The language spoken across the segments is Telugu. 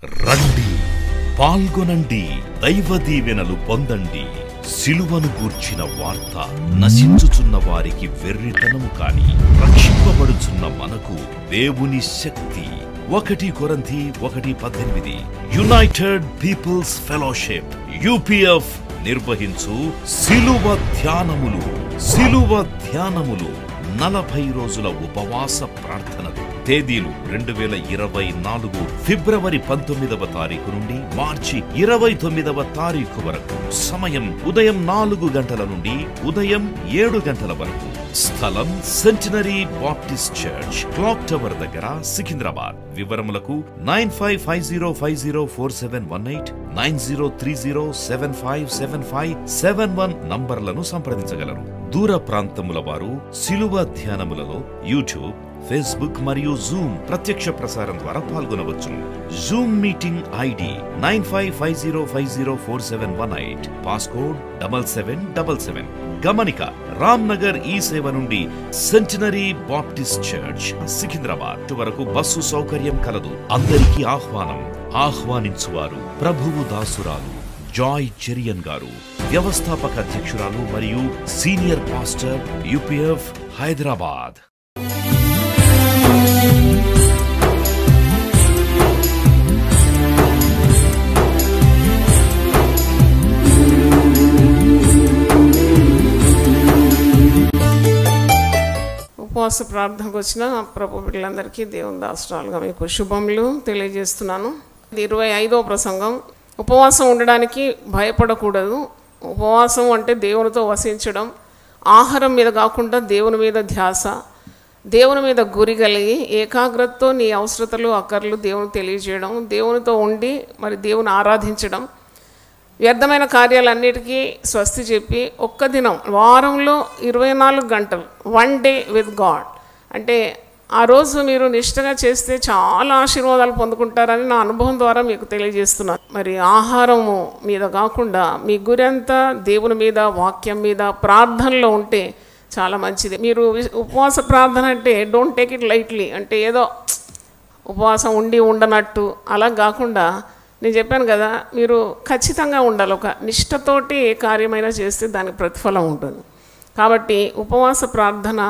రండి, పాల్గొనండి, దైవ దీవెనలు పొందండి. సిలువను గూర్చిన వార్త నశించుచున్న వారికి వెర్రితనము కాని రక్షింపబడుచున్న మనకు దేవుని శక్తి. 1 కొరింథీ 1:18 యునైటెడ్ పీపుల్స్ ఫెలోషిప్ UPF నిర్వహించు సిలువ ధ్యానములు 40 రోజుల ఉపవాస ప్రార్థనలు. తేదీలు 2024 ఫిబ్రవరి 19వ తారీఖు నుండి మార్చి 29వ తారీఖు వరకు. సమయం ఉదయం 4 గంటల నుండి ఉదయం 7 గంటల వరకు. స్థలం centenary Baptist church, clock tower దగ్గర, సికింద్రాబాద్. వివరములకు 9550504718 9030757571 నంబర్లను సంప్రదించగలరు. దూర ప్రాంతముల వారు సిలువ ధ్యానములలో యూట్యూబ్, ఫేస్బుక్ మరియు జూమ్ ప్రత్యక్ష ప్రసారం ద్వారా పాల్గొనవచ్చును. Zoom meeting ID 9550504718 passcode 7777. గమనిక, రామ్నగర్ ఈ సేవ నుండి సెంటినరీ బాప్టిస్ట్ చర్చ్ సికింద్రాబాద్ వరకు బస్సు సౌకర్యం కలదు. అందరికీ ఆహ్వానం. ఆహ్వానించువారు ప్రభువు దాసురాలు జాయ్ చెరియన్ గారు, వ్యవస్థాపక అధ్యక్షురాలు మరియు సీనియర్ పాస్టర్ UPF హైదరాబాద్. ఉపవాస ప్రార్థనకు వచ్చిన ప్రభు బిడ్డలందరికీ దేవుని దాసురాలుగా మీకు శుభములు తెలియజేస్తున్నాను. ఇది 25వ ప్రసంగం. ఉపవాసం ఉండడానికి భయపడకూడదు. ఉపవాసం అంటే దేవునితో వసించడం, ఆహారం మీద కాకుండా దేవుని మీద ధ్యాస, దేవుని మీద గురి కలిగి ఏకాగ్రతతో నీ అవసరతలు అక్కర్లు దేవుని తెలియజేయడం, దేవునితో ఉండి మరి దేవుని ఆరాధించడం, వ్యర్థమైన కార్యాలన్నిటికీ స్వస్తి చెప్పి ఒక్క దినం వారంలో 24 గంటలు 1 డే విత్ గాడ్ అంటే ఆ రోజు మీరు నిష్ఠగా చేస్తే చాలా ఆశీర్వాదాలు పొందుకుంటారని నా అనుభవం ద్వారా మీకు తెలియజేస్తున్నాను. మరి ఆహారము మీద కాకుండా మీ గురి అంతా దేవుని మీద, వాక్యం మీద, ప్రార్థనలో ఉంటే చాలా మంచిది. మీరు ఉపవాస ప్రార్థన అంటే డోంట్ టేక్ ఇట్ లైట్లీ, అంటే ఏదో ఉపవాసం ఉండి ఉండనట్టు అలా కాకుండా నేను చెప్పాను కదా, మీరు ఖచ్చితంగా ఉండాలి. ఒక నిష్ఠతోటి ఏ కార్యమైనా చేస్తే దానికి ప్రతిఫలం ఉంటుంది. కాబట్టి ఉపవాస ప్రార్థన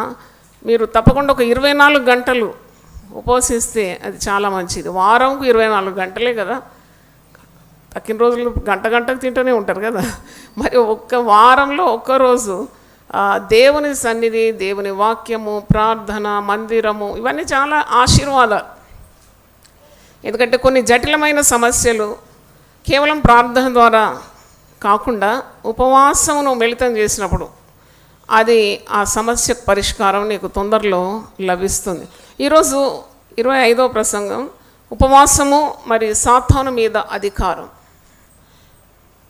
మీరు తప్పకుండా ఒక 24 గంటలు ఉపవసిస్తే అది చాలా మంచిది. వారంకు 24 గంటలే కదా, తక్కిన రోజులు గంటకు తింటూనే ఉంటారు కదా. మరి ఒక్క వారంలో ఒక్కరోజు దేవుని సన్నిధి, దేవుని వాక్యము, ప్రార్థన, మందిరము, ఇవన్నీ చాలా ఆశీర్వాదాలు. ఎందుకంటే కొన్ని జటిలమైన సమస్యలు కేవలం ప్రార్థన ద్వారా కాకుండా ఉపవాసమును మిళితం చేసినప్పుడు అది ఆ సమస్యకు పరిష్కారం నీకు తొందరలో లభిస్తుంది. ఈరోజు 25వ ప్రసంగం ఉపవాసము మరి సాతాను మీద అధికారం.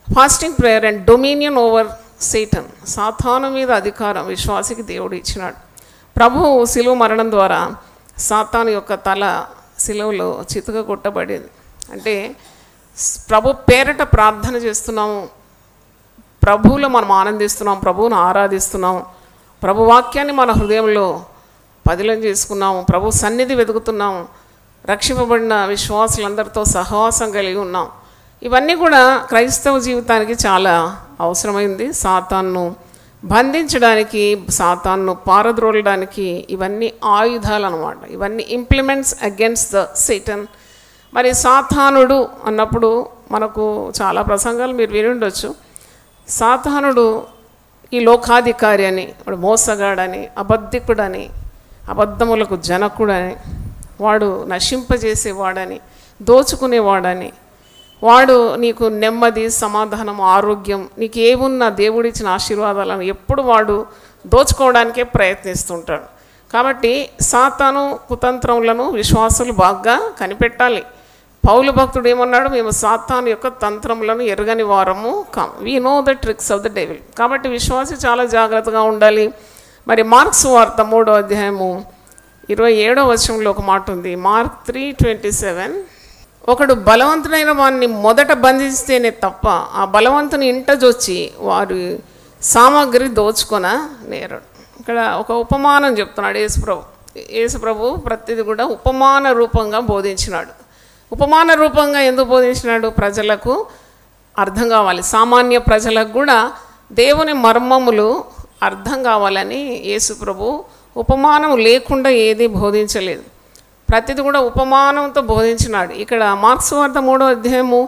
Fasting prayer and dominion over Satan. సాతాను మీద అధికారం విశ్వాసికి దేవుడు ఇచ్చినాడు. ప్రభువు శిలువ మరణం ద్వారా సాతాను యొక్క తల శిలువలో చితక కొట్టబడింది. అంటే ప్రభు పేరట ప్రార్థన చేస్తున్నాము, ప్రభువులో మనం ఆనందిస్తున్నాం, ప్రభువును ఆరాధిస్తున్నాము, ప్రభు వాక్యాన్ని మన హృదయంలో పదిలం చేసుకున్నాము, ప్రభు సన్నిధి వెతుకుతున్నాము, రక్షింపబడిన విశ్వాసులందరితో సహవాసం కలిగి ఉన్నాం. ఇవన్నీ కూడా క్రైస్తవ జీవితానికి చాలా అవసరమైంది. సాతాన్ను బంధించడానికి, సాతాన్ను పారద్రోలడానికి ఇవన్నీ ఆయుధాలు అన్నమాట. ఇవన్నీ ఇంప్లిమెంట్స్ అగెన్స్ట్ ద సేటన్. మరి సాతానుడు అన్నప్పుడు మనకు చాలా ప్రసంగాలు మీరు విని ఉండొచ్చు. సాతానుడు ఈ లోకాధికారి అని, వాడు మోసగాడని, అబద్ధికుడని, అబద్ధములకు జనకుడని, వాడు నశింపజేసేవాడని, దోచుకునేవాడని, వాడు నీకు నెమ్మది, సమాధానం, ఆరోగ్యం, నీకు ఏమున్నా దేవుడిచ్చిన ఆశీర్వాదాలను ఎప్పుడు వాడు దోచుకోవడానికే ప్రయత్నిస్తుంటాడు. కాబట్టి సాతాను కుతంత్రములను విశ్వాసులు బాగా కనిపెట్టాలి. పౌలు భక్తుడు ఏమన్నాడు? మేము సాతాను యొక్క తంత్రములను ఎరగని వారము కాం. We know the tricks of the devil. కాబట్టి విశ్వాసి చాలా జాగ్రత్తగా ఉండాలి. మరి మార్క్స్ వార్త 3వ అధ్యాయము 27వ వచనంలో ఒక మాట ఉంది. మార్క్ 3:27. ఒకడు బలవంతుడైన వాడిని మొదట బంధిస్తేనే తప్ప ఆ బలవంతుని ఇంటజొచ్చి వారి సామాగ్రి దోచుకొన నేరడు. ఇక్కడ ఒక ఉపమానం చెప్తున్నాడు యేసుప్రభు. యేసుప్రభు ప్రతిదీ కూడా ఉపమాన రూపంగా బోధించినాడు. ఉపమాన రూపంగా ఎందుకు బోధించినాడు? ప్రజలకు అర్థం కావాలి, సామాన్య ప్రజలకు కూడా దేవుని మర్మములు అర్థం కావాలని యేసు ప్రభు ఉపమానం లేకుండా ఏది బోధించలేదు, ప్రతిది కూడా ఉపమానంతో బోధించినాడు. ఇక్కడ మార్క్స్ వార్త 3వ అధ్యాయము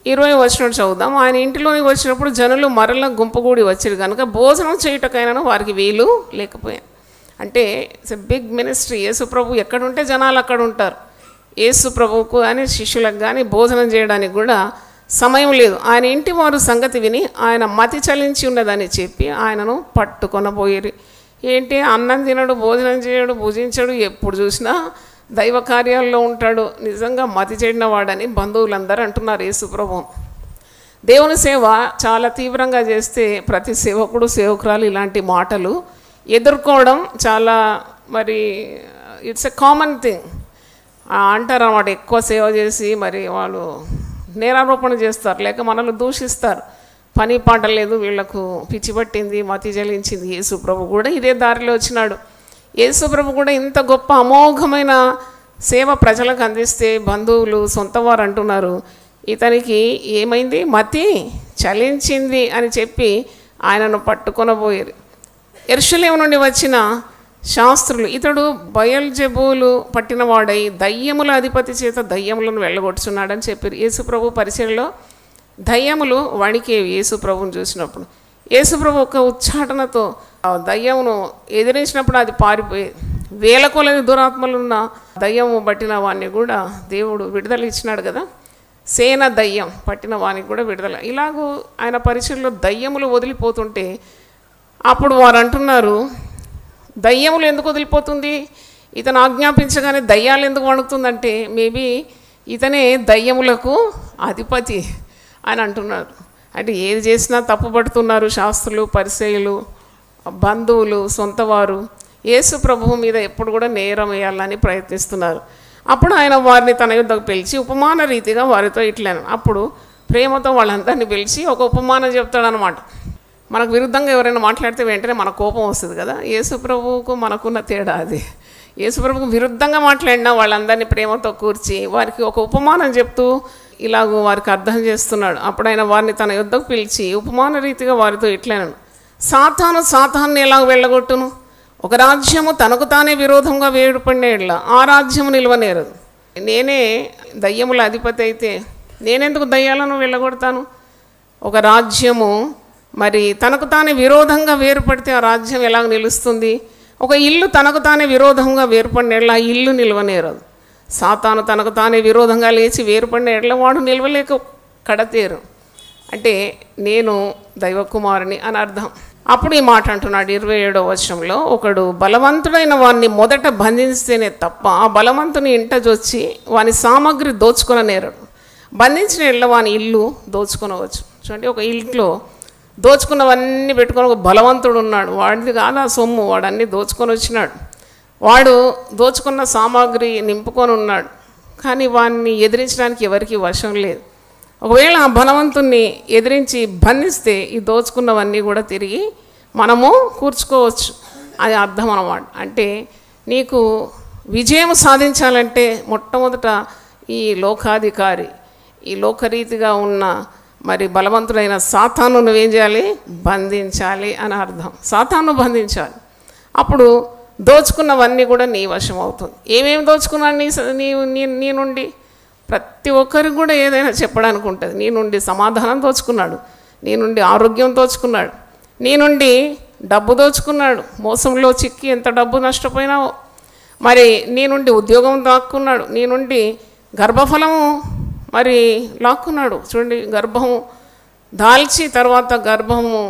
20వ వచనం చదువుదాం. ఆయన ఇంటిలోనికి వచ్చినప్పుడు జనులు మరల గుంపుగూడి వచ్చారు కనుక భోజనం చేయుటకైనా వారికి వీలు లేకపోయాను. అంటే ఇట్స్ ఎ బిగ్ మినిస్ట్రీ. యేసు ప్రభు ఎక్కడుంటే జనాలు అక్కడ ఉంటారు. యేసు ప్రభువుకు కానీ శిష్యులకు కానీ భోజనం చేయడానికి కూడా సమయం లేదు. ఆయన ఇంటి వారు సంగతి విని ఆయన మతి చలించి ఉన్నదని చెప్పి ఆయనను పట్టుకొనబోయేరు. ఏంటి, అన్నం తినడు, భోజనం చేయడు, భుజించడు, ఎప్పుడు చూసినా దైవ కార్యాల్లో ఉంటాడు, నిజంగా మతి చెడిన వాడని బంధువులందరూ అంటున్నారు యేసు ప్రభు. దేవుని సేవ చాలా తీవ్రంగా చేస్తే ప్రతి సేవకుడు సేవకురాలు ఇలాంటి మాటలు ఎదుర్కోవడం చాలా మరి ఇట్స్ ఎ కామన్ థింగ్ అంటారు అన్నమాట. ఎక్కువ సేవ చేసి మరి వాళ్ళు నేరారోపణ చేస్తారు, లేక మనల్ని దూషిస్తారు. పని పాట లేదు, వీళ్లకు పిచ్చి పట్టింది, మతి జలించింది. యేసు ప్రభు కూడా ఇదే దారిలో వచ్చినాడు. యేసు ప్రభు కూడా ఇంత గొప్ప అమోఘమైన సేవ ప్రజలకు అందిస్తే బంధువులు సొంతవారు అంటున్నారు ఇతనికి ఏమైంది, మతి చలించింది అని చెప్పి ఆయనను పట్టుకొనబోయారు. యెరూషలేము నుండి వచ్చిన శాస్త్రులు ఇతడు బయల్జెబూలు పట్టినవాడై దయ్యముల అధిపతి చేత దయ్యములను వెళ్ళగొట్టుచున్నాడని చెప్పారు. యేసు ప్రభు పరిచర్యలో దయ్యములు వణికేవి యేసు ప్రభుని చూసినప్పుడు. యేసు ప్రభు ఒక ఉచ్చాటనతో దయ్యమును ఎదిరించినప్పుడు అది పారిపోయేది. వేల కొలది దురాత్మలున్న దయ్యము పట్టిన వాడిని కూడా దేవుడు విడుదల ఇచ్చినాడు కదా. సేన దయ్యం పట్టిన వానికి కూడా విడుదల. ఇలాగూ ఆయన పరిచర్యలో దయ్యములు వదిలిపోతుంటే అప్పుడు వారు అంటున్నారు, దయ్యములు ఎందుకు వదిలిపోతుంది, ఇతను ఆజ్ఞాపించగానే దయ్యాలు ఎందుకు వణుకుతుందంటే మేబీ ఇతనే దయ్యములకు అధిపతి అని అంటున్నారు. అంటే ఏది చేసినా తప్పుపడుతున్నారు శాస్త్రులు, పరిసయ్యులు, బంధువులు, సొంతవారు. యేసు ప్రభువు మీద ఎప్పుడు కూడా నేరం వేయాలని ప్రయత్నిస్తున్నారు. అప్పుడు ఆయన వారిని తన యుద్ధకు పిలిచి ఉపమాన రీతిగా వారితో ఇట్లను. అప్పుడు ప్రేమతో వాళ్ళందరినీ పిలిచి ఒక ఉపమానం చెప్తాడనమాట. మనకు విరుద్ధంగా ఎవరైనా మాట్లాడితే వెంటనే మన కోపం వస్తుంది కదా. యేసు ప్రభువుకు మనకున్న తేడా అది. యేసు ప్రభువుకు విరుద్ధంగా మాట్లాడినా వాళ్ళందరినీ ప్రేమతో కూర్చి వారికి ఒక ఉపమానం చెప్తూ ఇలాగూ వారికి అర్థం చేస్తున్నాడు. అప్పుడు ఆయన వారిని తన యుద్ధకు పిలిచి ఉపమాన రీతిగా వారితో ఇట్లను. సాతాను ఎలాగ వెళ్ళగొట్టును, ఒక రాజ్యము తనకు తానే విరోధంగా వేడుపడిన ఎడ్ల ఆ రాజ్యము నిలవనేరదు. నేనే దయ్యముల అధిపతి అయితే నేనెందుకు దయ్యాలను వెళ్ళగొడతాను? ఒక రాజ్యము మరి తనకు తానే విరోధంగా వేరుపడితే ఆ రాజ్యం ఎలాగ నిలుస్తుంది? ఒక ఇల్లు తనకు తానే విరోధంగా వేరుపడిన ఎడ్ల ఆ ఇల్లు నిలవనేరదు. సాతాను తనకు తానే విరోధంగా లేచి వేరుపడిన ఎడ్ల వాడు నిలవలేక కడతేరు. అంటే నేను దైవకుమారుని అని అర్థం. అప్పుడు ఈ మాట అంటున్నాడు 27వ వచనంలో, ఒకడు బలవంతుడైన వాడిని మొదట బంధిస్తేనే తప్ప ఆ బలవంతుని ఇంట జొచ్చి వాని సామగ్రి దోచుకొననేరడు. బంధించిన ఎడ్ల వాని ఇల్లు దోచుకొనవచ్చు. చూడండి, ఒక ఇంట్లో దోచుకున్నవన్నీ పెట్టుకొని ఒక బలవంతుడు ఉన్నాడు, వాడిది కాదు ఆ సొమ్ము, వాడు అన్నీ దోచుకొని వచ్చినాడు. వాడు దోచుకున్న సామాగ్రి నింపుకొని ఉన్నాడు, కానీ వాడిని ఎదిరించడానికి ఎవరికి వశం లేదు. ఒకవేళ ఆ బలవంతుణ్ణి ఎదిరించి బంధిస్తే ఈ దోచుకున్నవన్నీ కూడా తిరిగి మనము కూర్చుకోవచ్చు అని అర్థం అన్నమాట. అంటే నీకు విజయం సాధించాలంటే మొట్టమొదట ఈ లోకాధికారి, ఈ లోకరీతిగా ఉన్న మరి బలవంతుడైన సాతాను నువ్వేం చేయాలి, బంధించాలి అని అర్థం. సాతాను బంధించాలి, అప్పుడు దోచుకున్నవన్నీ కూడా నీ వశం అవుతుంది. ఏమేమి దోచుకున్నాను నీ నుండి? ప్రతి ఒక్కరికి కూడా ఏదైనా చెప్పడానికి ఉంటుంది. నీ నుండి సమాధానం దోచుకున్నాడు, నీ నుండి ఆరోగ్యం దోచుకున్నాడు, నీ నుండి డబ్బు దోచుకున్నాడు, మోసంలో చిక్కి ఎంత డబ్బు నష్టపోయినావో. మరి నీ నుండి ఉద్యోగం దాక్కున్నాడు, నీ నుండి గర్భఫలము మరి లాక్కున్నాడు. చూడండి, గర్భము దాల్చి తర్వాత గర్భము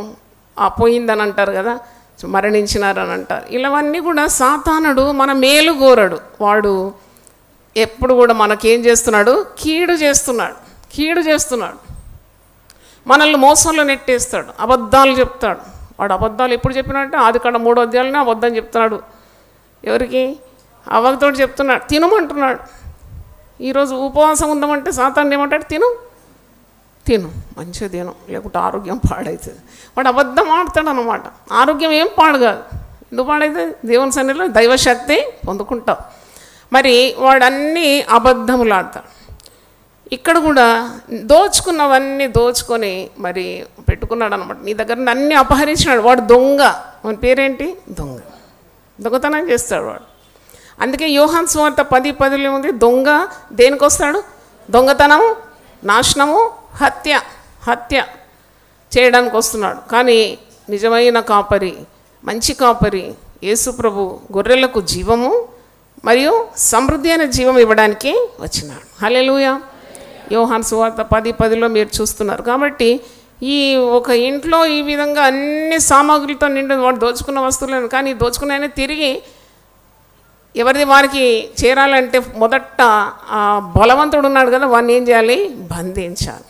పోయిందని అంటారు కదా, మరణించినారని అంటారు. ఇలావన్నీ కూడా సాతానుడు మన మేలు కోరడు. వాడు ఎప్పుడు కూడా మనకేం చేస్తున్నాడు, కీడు చేస్తున్నాడు. మనల్ని మోసంలో నెట్టేస్తాడు, అబద్ధాలు చెప్తాడు. వాడు అబద్ధాలు ఎప్పుడు చెప్పినట్టే ఆదికాండ 3వ అధ్యాయంలోనే అబద్ధం చెప్తున్నాడు. ఎవరికి? అవ్వతో చెప్తున్నాడు, తినమంటున్నాడు. ఈరోజు ఉపవాసం ఉందామంటే సాతాను ఏమంటాడు, తిను మంచిగా తిను, లేకుంటే ఆరోగ్యం పాడవుతుంది. వాడు అబద్ధం ఆడతాడు అన్నమాట. ఆరోగ్యం ఏం పాడు కాదు. ఎందుకు పాడైతే? దేవుని సన్నిధిలో దైవశక్తి పొందుకుంటావు. మరి వాడు అన్నీ అబద్ధములు ఆడతాడు. ఇక్కడ కూడా దోచుకున్నవన్నీ దోచుకొని మరి పెట్టుకున్నాడు అనమాట. నీ దగ్గర అన్నీ అపహరించినాడు. వాడు దొంగ. వాని పేరేంటి? దొంగ. దొంగతనం చేస్తాడు వాడు. అందుకే యోహాను సువార్త 10:10 ఉంది, దొంగ దేనికి వస్తాడు? దొంగతనము, నాశనము, హత్య చేయడానికి వస్తున్నాడు. కానీ నిజమైన కాపరి, మంచి కాపరి యేసు ప్రభు గొర్రెలకు జీవము మరియు సమృద్ధి అయిన జీవం ఇవ్వడానికి వచ్చినాడు. హల్లెలూయా. యోహాను సువార్త 10:10 మీరు చూస్తున్నారు. కాబట్టి ఈ ఒక ఇంట్లో ఈ విధంగా అన్ని సామాగ్రితో నిండి వాడు దోచుకున్న వస్తువులను, కానీ దోచుకున్న తిరిగి ఎవరిది వారికి చేరాలంటే మొదట ఆ బలవంతుడు ఉన్నాడు కదా, వాడిని ఏం చేయాలి? బంధించాలి.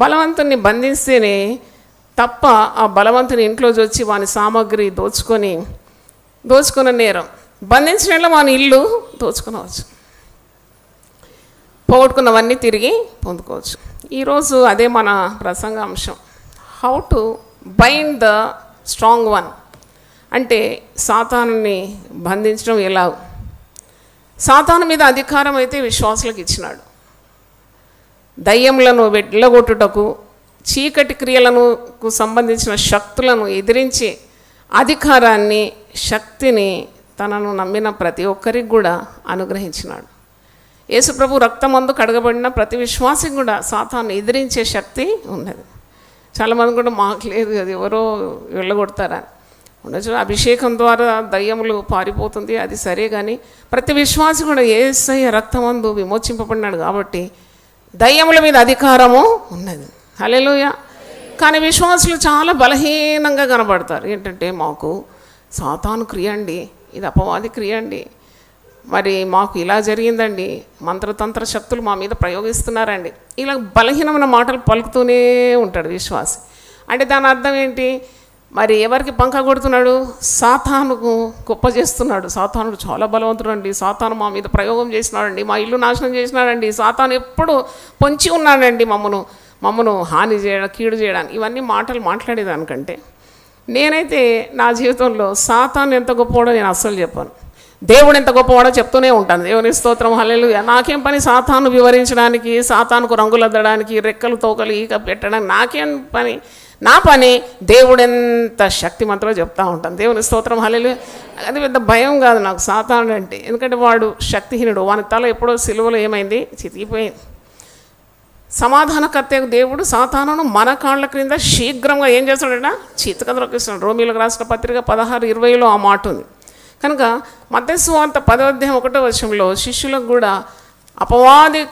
బలవంతుని బంధిస్తేనే తప్ప ఆ బలవంతుని ఇంట్లోకి వచ్చి వాని సామాగ్రి దోచుకున్న నేరం. బంధించడంలో వాని ఇల్లు దోచుకునవచ్చు, పోగొట్టుకున్నవన్నీ తిరిగి పొందుకోవచ్చు. ఈరోజు అదే మన ప్రసంగ అంశం, how to bind the strong one. అంటే సాతానుని బంధించడం ఎలా? సాతాను మీద అధికారం అయితే విశ్వాసులకు ఇచ్చినాడు. దయ్యములను వెళ్ళగొట్టుటకు, చీకటి క్రియలకు సంబంధించిన శక్తులను ఎదిరించే అధికారాన్ని, శక్తిని తనను నమ్మిన ప్రతి ఒక్కరికి కూడా అనుగ్రహించినాడు. యేసుప్రభు రక్తమందు కడగబడిన ప్రతి విశ్వాసికి కూడా సాతాను ఎదిరించే శక్తి ఉన్నది. చాలామంది కూడా మాకు లేదు, అది ఎవరో వెళ్ళగొడతారని ఉండొచ్చు. అభిషేకం ద్వారా దయ్యములు పారిపోతుంది, అది సరే. కానీ ప్రతి విశ్వాసి కూడా యేసయ్య రక్తమందు విమోచింపబడినాడు కాబట్టి దయ్యముల మీద అధికారము ఉన్నది. హల్లెలూయా. కానీ విశ్వాసులు చాలా బలహీనంగా కనబడతారు. ఏంటంటే మాకు సాతాను క్రియ అండి, ఇది అపవాది క్రియ అండి, మరి మాకు ఇలా జరిగిందండి, మంత్రతంత్ర శక్తులు మా మీద ప్రయోగిస్తున్నారండి, ఇలా బలహీనమైన మాటలు పలుకుతూనే ఉంటాడు విశ్వాసి. అంటే దాని అర్థం ఏంటి? మరి ఎవరికి పంక కొడుతున్నాడు? సాతానుకు గొప్ప చేస్తున్నాడు. సాతానుడు చాలా బలవంతుడు అండి, సాతాను మా మీద ప్రయోగం చేసినాడండి, మా ఇల్లు నాశనం చేసినాడండి, సాతాను ఎప్పుడు పొంచి ఉన్నాడండి మమ్మను హాని చేయడం, కీడు చేయడానికి. ఇవన్నీ మాటలు మాట్లాడేదానికంటే నేనైతే నా జీవితంలో సాతాను ఎంత గొప్పవాడో నేను అస్సలు చెప్పాను, దేవుడు ఎంత గొప్పవాడో చెప్తూనే ఉంటాను. దేవుని స్తోత్రం, హల్లెలూయా. నాకేం పని సాతాను వివరించడానికి, సాతానుకు రంగులు అద్దడానికి, రెక్కలు తోకలు ఈక పెట్టడానికి నాకేం పని? నా పని దేవుడు ఎంత శక్తిమంతుడో చెప్తూ ఉంటాను. దేవుని స్తోత్రం, హల్లెలూయా. అది పెద్ద భయం కాదు నాకు సాతానుడు అంటే, ఎందుకంటే వాడు శక్తిహీనుడు. వాని తల ఎప్పుడో సిలువలో ఏమైంది? చితికిపోయింది. సమాధానకర్త దేవుడు సాతానును మన కాళ్ళ క్రింద శీఘ్రంగా ఏం చేస్తాడట? చితకద్రొక్కిస్తున్నాడు. రోమీలకు రాసిన పత్రిక 16:20 ఆ మాట ఉంది. కనుక మత్తయి సువార్త 10:1 శిష్యులకు కూడా అపవాది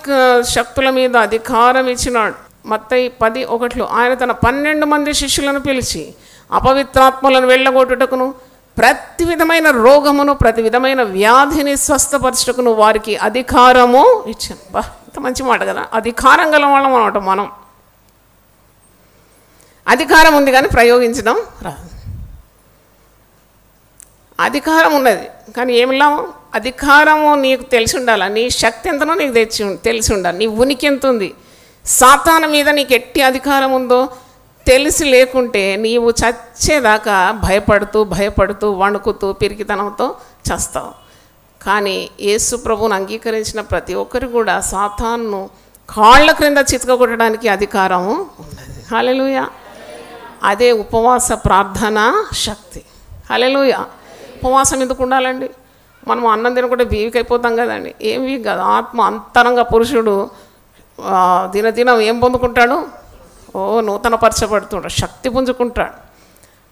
శక్తుల మీద అధికారం ఇచ్చినాడు. మత్తయి 10:1 ఆయన తన 12 మంది శిష్యులను పిలిచి అపవిత్రాత్మలను వెళ్ళగొట్టుటకును, ప్రతి విధమైన రోగమును, ప్రతి విధమైన వ్యాధిని స్వస్థపరచుటకును వారికి అధికారము ఇచ్చాను. బా, ఇంత మంచి మాట కదా. అధికారం గల వాళ్ళం అనమాట మనం. అధికారం ఉంది కానీ ప్రయోగించడం రాదు. అధికారం ఉన్నది కానీ ఏమిలా? అధికారము నీకు తెలిసి ఉండాలి, నీ శక్తి ఎంతనో నీకు తెలిసి ఉండాలి, నీ ఉనికి ఎంత ఉంది. సాతాను మీద నీకు ఎట్టి అధికారం ఉందో తెలిసి లేకుంటే నీవు చచ్చేదాకా భయపడుతూ వణుకుతూ పిరికితనంతో చస్తావు. కానీ యేసు ప్రభువును అంగీకరించిన ప్రతి ఒక్కరు కూడా సాతాను కాళ్ళ క్రింద చితకగొట్టడానికి అధికారము ఉన్నది. హల్లెలూయా. అదే ఉపవాస ప్రార్థన శక్తి. హల్లెలూయా. ఉపవాసం ఎందుకు ఉండాలండి? మనం అన్నం తినకుండా వీక్ అయిపోతాం కదండి. ఏం వీక్ కాదు, ఆత్మ అంతరంగ పురుషుడు దినదినం ఏం పొందుకుంటాడు? నూతనపరచబడుతుంటాడు, శక్తి పుంజుకుంటాడు.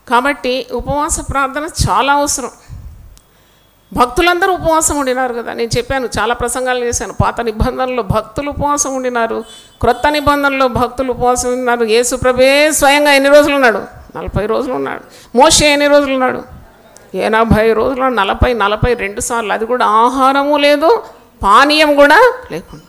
కాబట్టి ఉపవాస ప్రార్థన చాలా అవసరం. భక్తులందరూ ఉపవాసం ఉండినారు కదా. నేను చెప్పాను, చాలా ప్రసంగాలు చేశాను. పాత నిబంధనలో భక్తులు ఉపవాసం ఉండినారు, క్రొత్త నిబంధనలో భక్తులు ఉపవాసం ఉన్నారు. యేసు ప్రభువే స్వయంగా ఎన్ని రోజులు ఉన్నాడు? 40 రోజులు ఉన్నాడు. మోషే ఎన్ని రోజులు ఉన్నాడు? 80 రోజులు. 42 సార్లు. అది కూడా ఆహారము లేదు, పానీయం కూడా లేకుండా.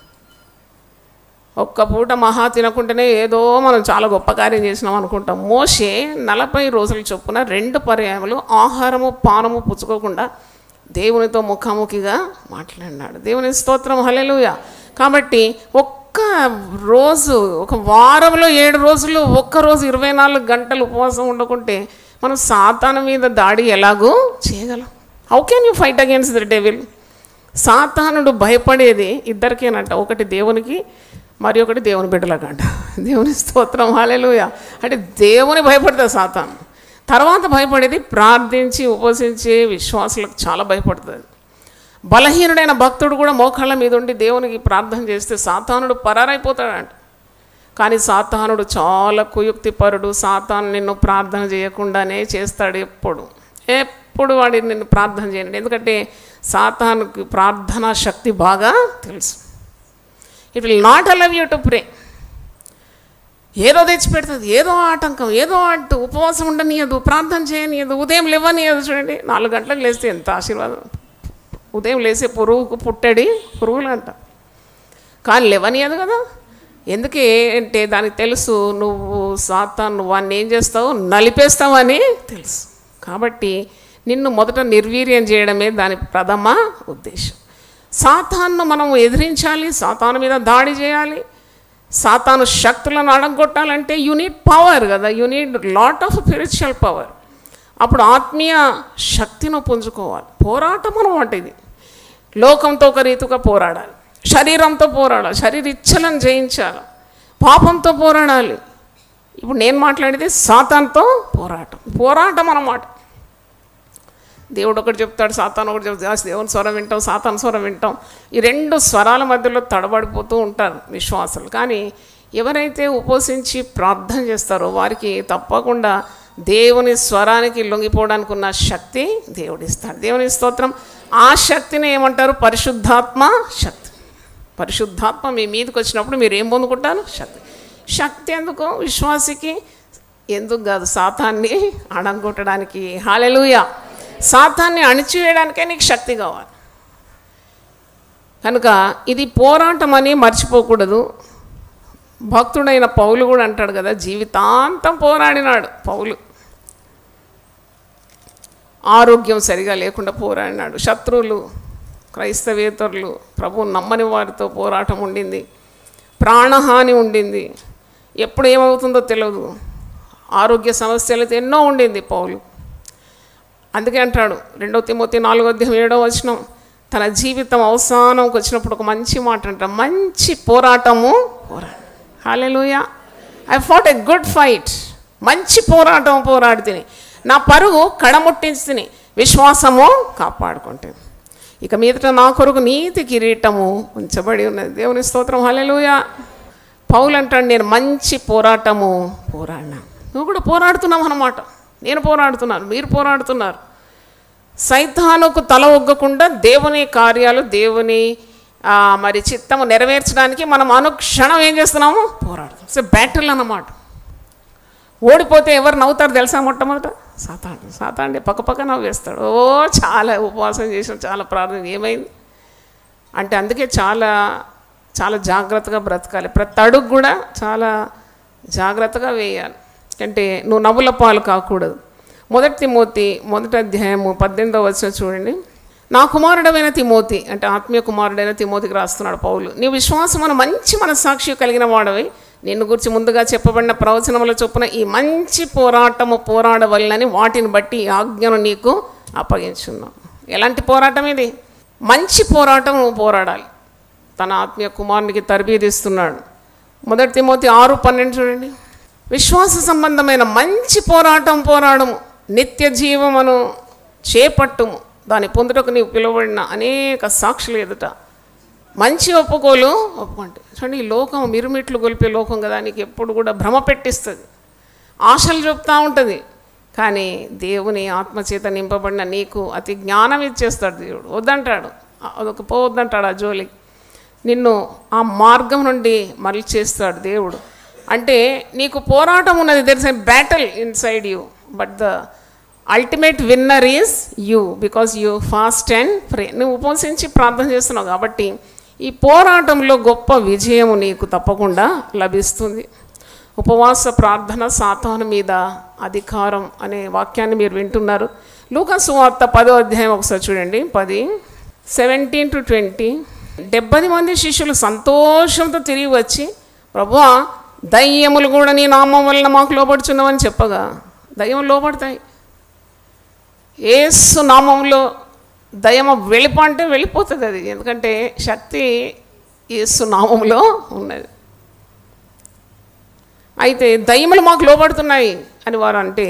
ఒక్క పూట మహా తినకుంటేనే ఏదో మనం చాలా గొప్ప కార్యం చేసినాం అనుకుంటాం. మోషే 40 రోజుల చొప్పున 2 పర్యాయములు ఆహారము పానము పుచ్చుకోకుండా దేవునితో ముఖాముఖిగా మాట్లాడినాడు. దేవుని స్తోత్రం, హల్లెలూయా. కాబట్టి ఒక్క రోజు, ఒక వారంలో 7 రోజులు, ఒక్కరోజు 24 గంటలు ఉపవాసం ఉండకుంటే మనం సాతాను మీద దాడి ఎలాగో చేయగలం? How can you fight against the devil? సాతానుడు భయపడేది ఇద్దరికేనంట, ఒకటి దేవునికి మరి ఒకటి దేవుని బిడ్డలకంట. దేవుని స్తోత్రం, హల్లెలూయా. అంటే దేవుని భయపడుతుంది సాతాను. తర్వాత భయపడేది ప్రార్థించి ఉపవసించే విశ్వాసులకు చాలా భయపడుతుంది. బలహీనుడైన భక్తుడు కూడా మోకాళ్ళ మీద ఉండి దేవునికి ప్రార్థన చేస్తే సాతానుడు పరారైపోతాడంట. కానీ సాతానుడు చాలా కుయుక్తిపరుడు. సాతాను నిన్ను ప్రార్థన చేయకుండానే చేస్తాడు. ఎప్పుడు వాడి నిన్ను ప్రార్థన చేయండి. ఎందుకంటే సాతానుకి ప్రార్థనా శక్తి బాగా తెలుసు. It will not allow you to pray. ఏదో తెచ్చిపెడుతుంది, ఏదో ఆటంకం, ఏదో అడ్డు, ఉపవాసం ఉండనియదు, ప్రార్థన చేయనియదు, ఉదయం లేవనియదు. చూడండి, 4 గంటలకు లేస్తే ఎంత ఆశీర్వాదం. ఉదయం లేసే పురుగుకు పుట్టడి పురుగులు అంట, కానీ లేవనియదు కదా. ఎందుకే అంటే దానికి తెలుసు నువ్వు సాతాను వాడిని ఏం చేస్తావు, నలిపేస్తావని తెలుసు. కాబట్టి నిన్ను మొదట నిర్వీర్యం చేయడమే దాని ప్రథమ ఉద్దేశం. సాతాను మనం ఎదిరించాలి, సాతాను మీద దాడి చేయాలి, సాతాను శక్తులను అడగొట్టాలంటే యూ నీడ్ పవర్ కదా, you need lot of spiritual power. అప్పుడు ఆత్మీయ శక్తిని పుంజుకోవాలి. పోరాటం అన్నమాట ఇది. లోకంతో ఒక రీతిగా పోరాడాలి, శరీరంతో పోరాడాలి, శరీర ఇచ్చలను జయించాలి, పాపంతో పోరాడాలి. ఇప్పుడు నేను మాట్లాడేది సాతానుతో పోరాటం అన్నమాట. దేవుడు ఒకటి చెప్తాడు, సాతాను ఒకటి చెప్తాడు. దేవుని స్వరం వింటాం, సాతాను స్వరం వింటాం. ఈ 2 స్వరాల మధ్యలో తడబడిపోతూ ఉంటారు విశ్వాసులు. కానీ ఎవరైతే ఉపవసించి ప్రార్థన చేస్తారో వారికి తప్పకుండా దేవుని స్వరానికి లొంగిపోవడానికి ఉన్న శక్తి దేవుడిస్తాడు. దేవుని స్తోత్రం. ఆ శక్తిని ఏమంటారు? పరిశుద్ధాత్మ శక్తి. పరిశుద్ధాత్మ మీ మీదకి వచ్చినప్పుడు మీరు ఏం పొందుకుంటారు? శక్తి ఎందుకు? విశ్వాసికి ఎందుకు కాదు, సాతాన్ని అణగొట్టడానికి. హల్లెలూయా. సాతాన్ని అణిచివేయడానికే నీకు శక్తి కావాలి. కనుక ఇది పోరాటం అని మర్చిపోకూడదు. భక్తుడైన పౌలు కూడా అంటాడు కదా, జీవితాంతం పోరాడినాడు పౌలు. ఆరోగ్యం సరిగా లేకుండా పోరాడినాడు. శత్రువులు, క్రైస్తవేతరులు, ప్రభువు నమ్మని వారితో పోరాటం ఉండింది, ప్రాణహాని ఉండింది. ఎప్పుడు ఏమవుతుందో తెలియదు. ఆరోగ్య సమస్యలతో ఎన్నో ఉండింది పౌలు. అందుకే అంటాడు 2 తిమోతి 4:7 తన జీవితం అవసానంకి వచ్చినప్పుడు ఒక మంచి మాట అంట, మంచి పోరాటము పోరాడు. Hallelujah. I fought a good fight. మంచి పోరాటం పోరాడి తిని, నా పరుగు కడముట్టించి తిని, విశ్వాసము కాపాడుకుంటుంది. ఇక మీదట నా కొరకు నీతి కిరీటము ఉంచబడి ఉన్నది. దేవుని స్తోత్రం. హల్లెలూయా. పౌలు అంటాడు, నేను మంచి పోరాటము పోరాడినా. నువ్వు కూడా పోరాడుతున్నావు అన్నమాట. నేను పోరాడుతున్నాను, మీరు పోరాడుతున్నారు. సైతానుకు తల ఒగ్గకుండా దేవుని కార్యాలు, దేవుని మరి చిత్తము నెరవేర్చడానికి మనం అనుక్షణం ఏం చేస్తున్నాము? పోరాడుతున్నాం. సో బ్యాటిల్ అన్నమాట. ఓడిపోతే ఎవరు నవ్వుతారు తెలుసా? మొట్టమొదట సాతాండి పక్క నవ్వేస్తాడు. చాలా ఉపవాసం చేసాం, చాలా ప్రార్థన, ఏమైంది అంటే అందుకే చాలా జాగ్రత్తగా బ్రతకాలి. ప్రతి అడుగు కూడా చాలా జాగ్రత్తగా వేయాలి. అంటే నువ్వు నవ్వుల పాలు కాకూడదు. 1 తిమోతి 1:18 చూడండి. నా కుమారుడైన తిమోతి, అంటే ఆత్మీయ కుమారుడైన తిమోతికి రాస్తున్నాడు పౌలు, నీ విశ్వాసమును మంచి మనస్సాక్షి కలిగిన వాడవై నిన్ను గురించి ముందుగా చెప్పబడిన ప్రవచనముల చొప్పున ఈ మంచి పోరాటము పోరాడవలనని వాటిని బట్టి ఈ ఆజ్ఞను నీకు అప్పగించున్నాను. ఎలాంటి పోరాటం ఇది? మంచి పోరాటం నువ్వు పోరాడాలి. తన ఆత్మీయ కుమారునికి తర్బీదిస్తున్నాడు. 1 తిమోతి 6:12 చూడండి. విశ్వాస సంబంధమైన మంచి పోరాటం పోరాడము, నిత్య జీవమును చేపట్టుము, దాని పొందుటకు నీవు పిలువబడిన అనేక సాక్షులు ఎదుట మంచి ఒప్పుకుంటే. చూడండి, ఈ లోకం మిరుమిట్లు గొలిపే లోకం కదా, నీకు ఎప్పుడు కూడా భ్రమ పెట్టిస్తుంది, ఆశలు చెప్తూ ఉంటుంది. కానీ దేవుని ఆత్మచేత నింపబడిన నీకు అతి జ్ఞానం ఇచ్చేస్తాడు దేవుడు. వద్దంటాడు, అదొక పోవద్దంటాడు ఆ జోలికి. నిన్ను ఆ మార్గం నుండి మరల్చేస్తాడు దేవుడు. అంటే నీకు పోరాటం ఉన్నది. There is a battle inside you, but the ultimate winner is you, because you fast and pray. నువ్వు ఉపవసించి ప్రార్థన చేస్తున్నావు కాబట్టి ఈ పోరాటంలో గొప్ప విజయం నీకు తప్పకుండా లభిస్తుంది. ఉపవాస ప్రార్థన సాతాను మీద అధికారం అనే వాక్యాన్ని మీరు వింటున్నారు. లూకా సువార్త 10వ అధ్యాయం ఒకసారి చూడండి. 10:17-20. 70 మంది శిష్యులు సంతోషంతో తిరిగి వచ్చి, ప్రభువా, దయ్యములు కూడా నీ నామం వలన మాకు లోబడుచున్నామని చెప్పగా, దయ్యం లోబడతాయి. యేసు నామంలో దయ్యము వెళ్ళిపో అంటే వెళ్ళిపోతుంది అది, ఎందుకంటే శక్తి యేసు నామములో ఉన్నది. అయితే దయ్యములు మాకు లోబడుతున్నాయి అని వారు అంటే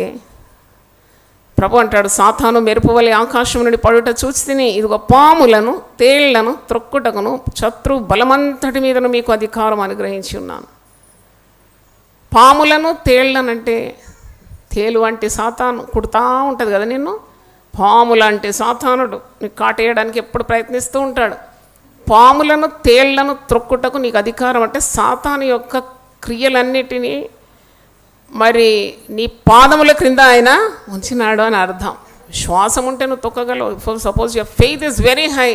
ప్రభు అంటాడు, సాతాను మెరుపు వలె ఆకాశం నుండి పడుట చూచి తిని ఇదిగో పాములను తేళ్లను త్రొక్కుటకును శత్రు బలమంతటి మీదను మీకు అధికారం అనుగ్రహించి ఉన్నాను. పాములను తేళ్లనంటే, తేలు అంటే సాతాను కుడతా ఉంటుంది కదా నిన్ను, పాములు అంటే సాతానుడు నీకు కాటేయడానికి ఎప్పుడు ప్రయత్నిస్తూ ఉంటాడు. పాములను తేళ్లను త్రొక్కుటకు నీకు అధికారం అంటే సాతాను యొక్క క్రియలన్నిటినీ మరి నీ పాదముల క్రింద ఆయన ఉంచినాడు అని అర్థం. శ్వాసం ఉంటే నువ్వు తొక్కగలవు. Suppose your faith is very high,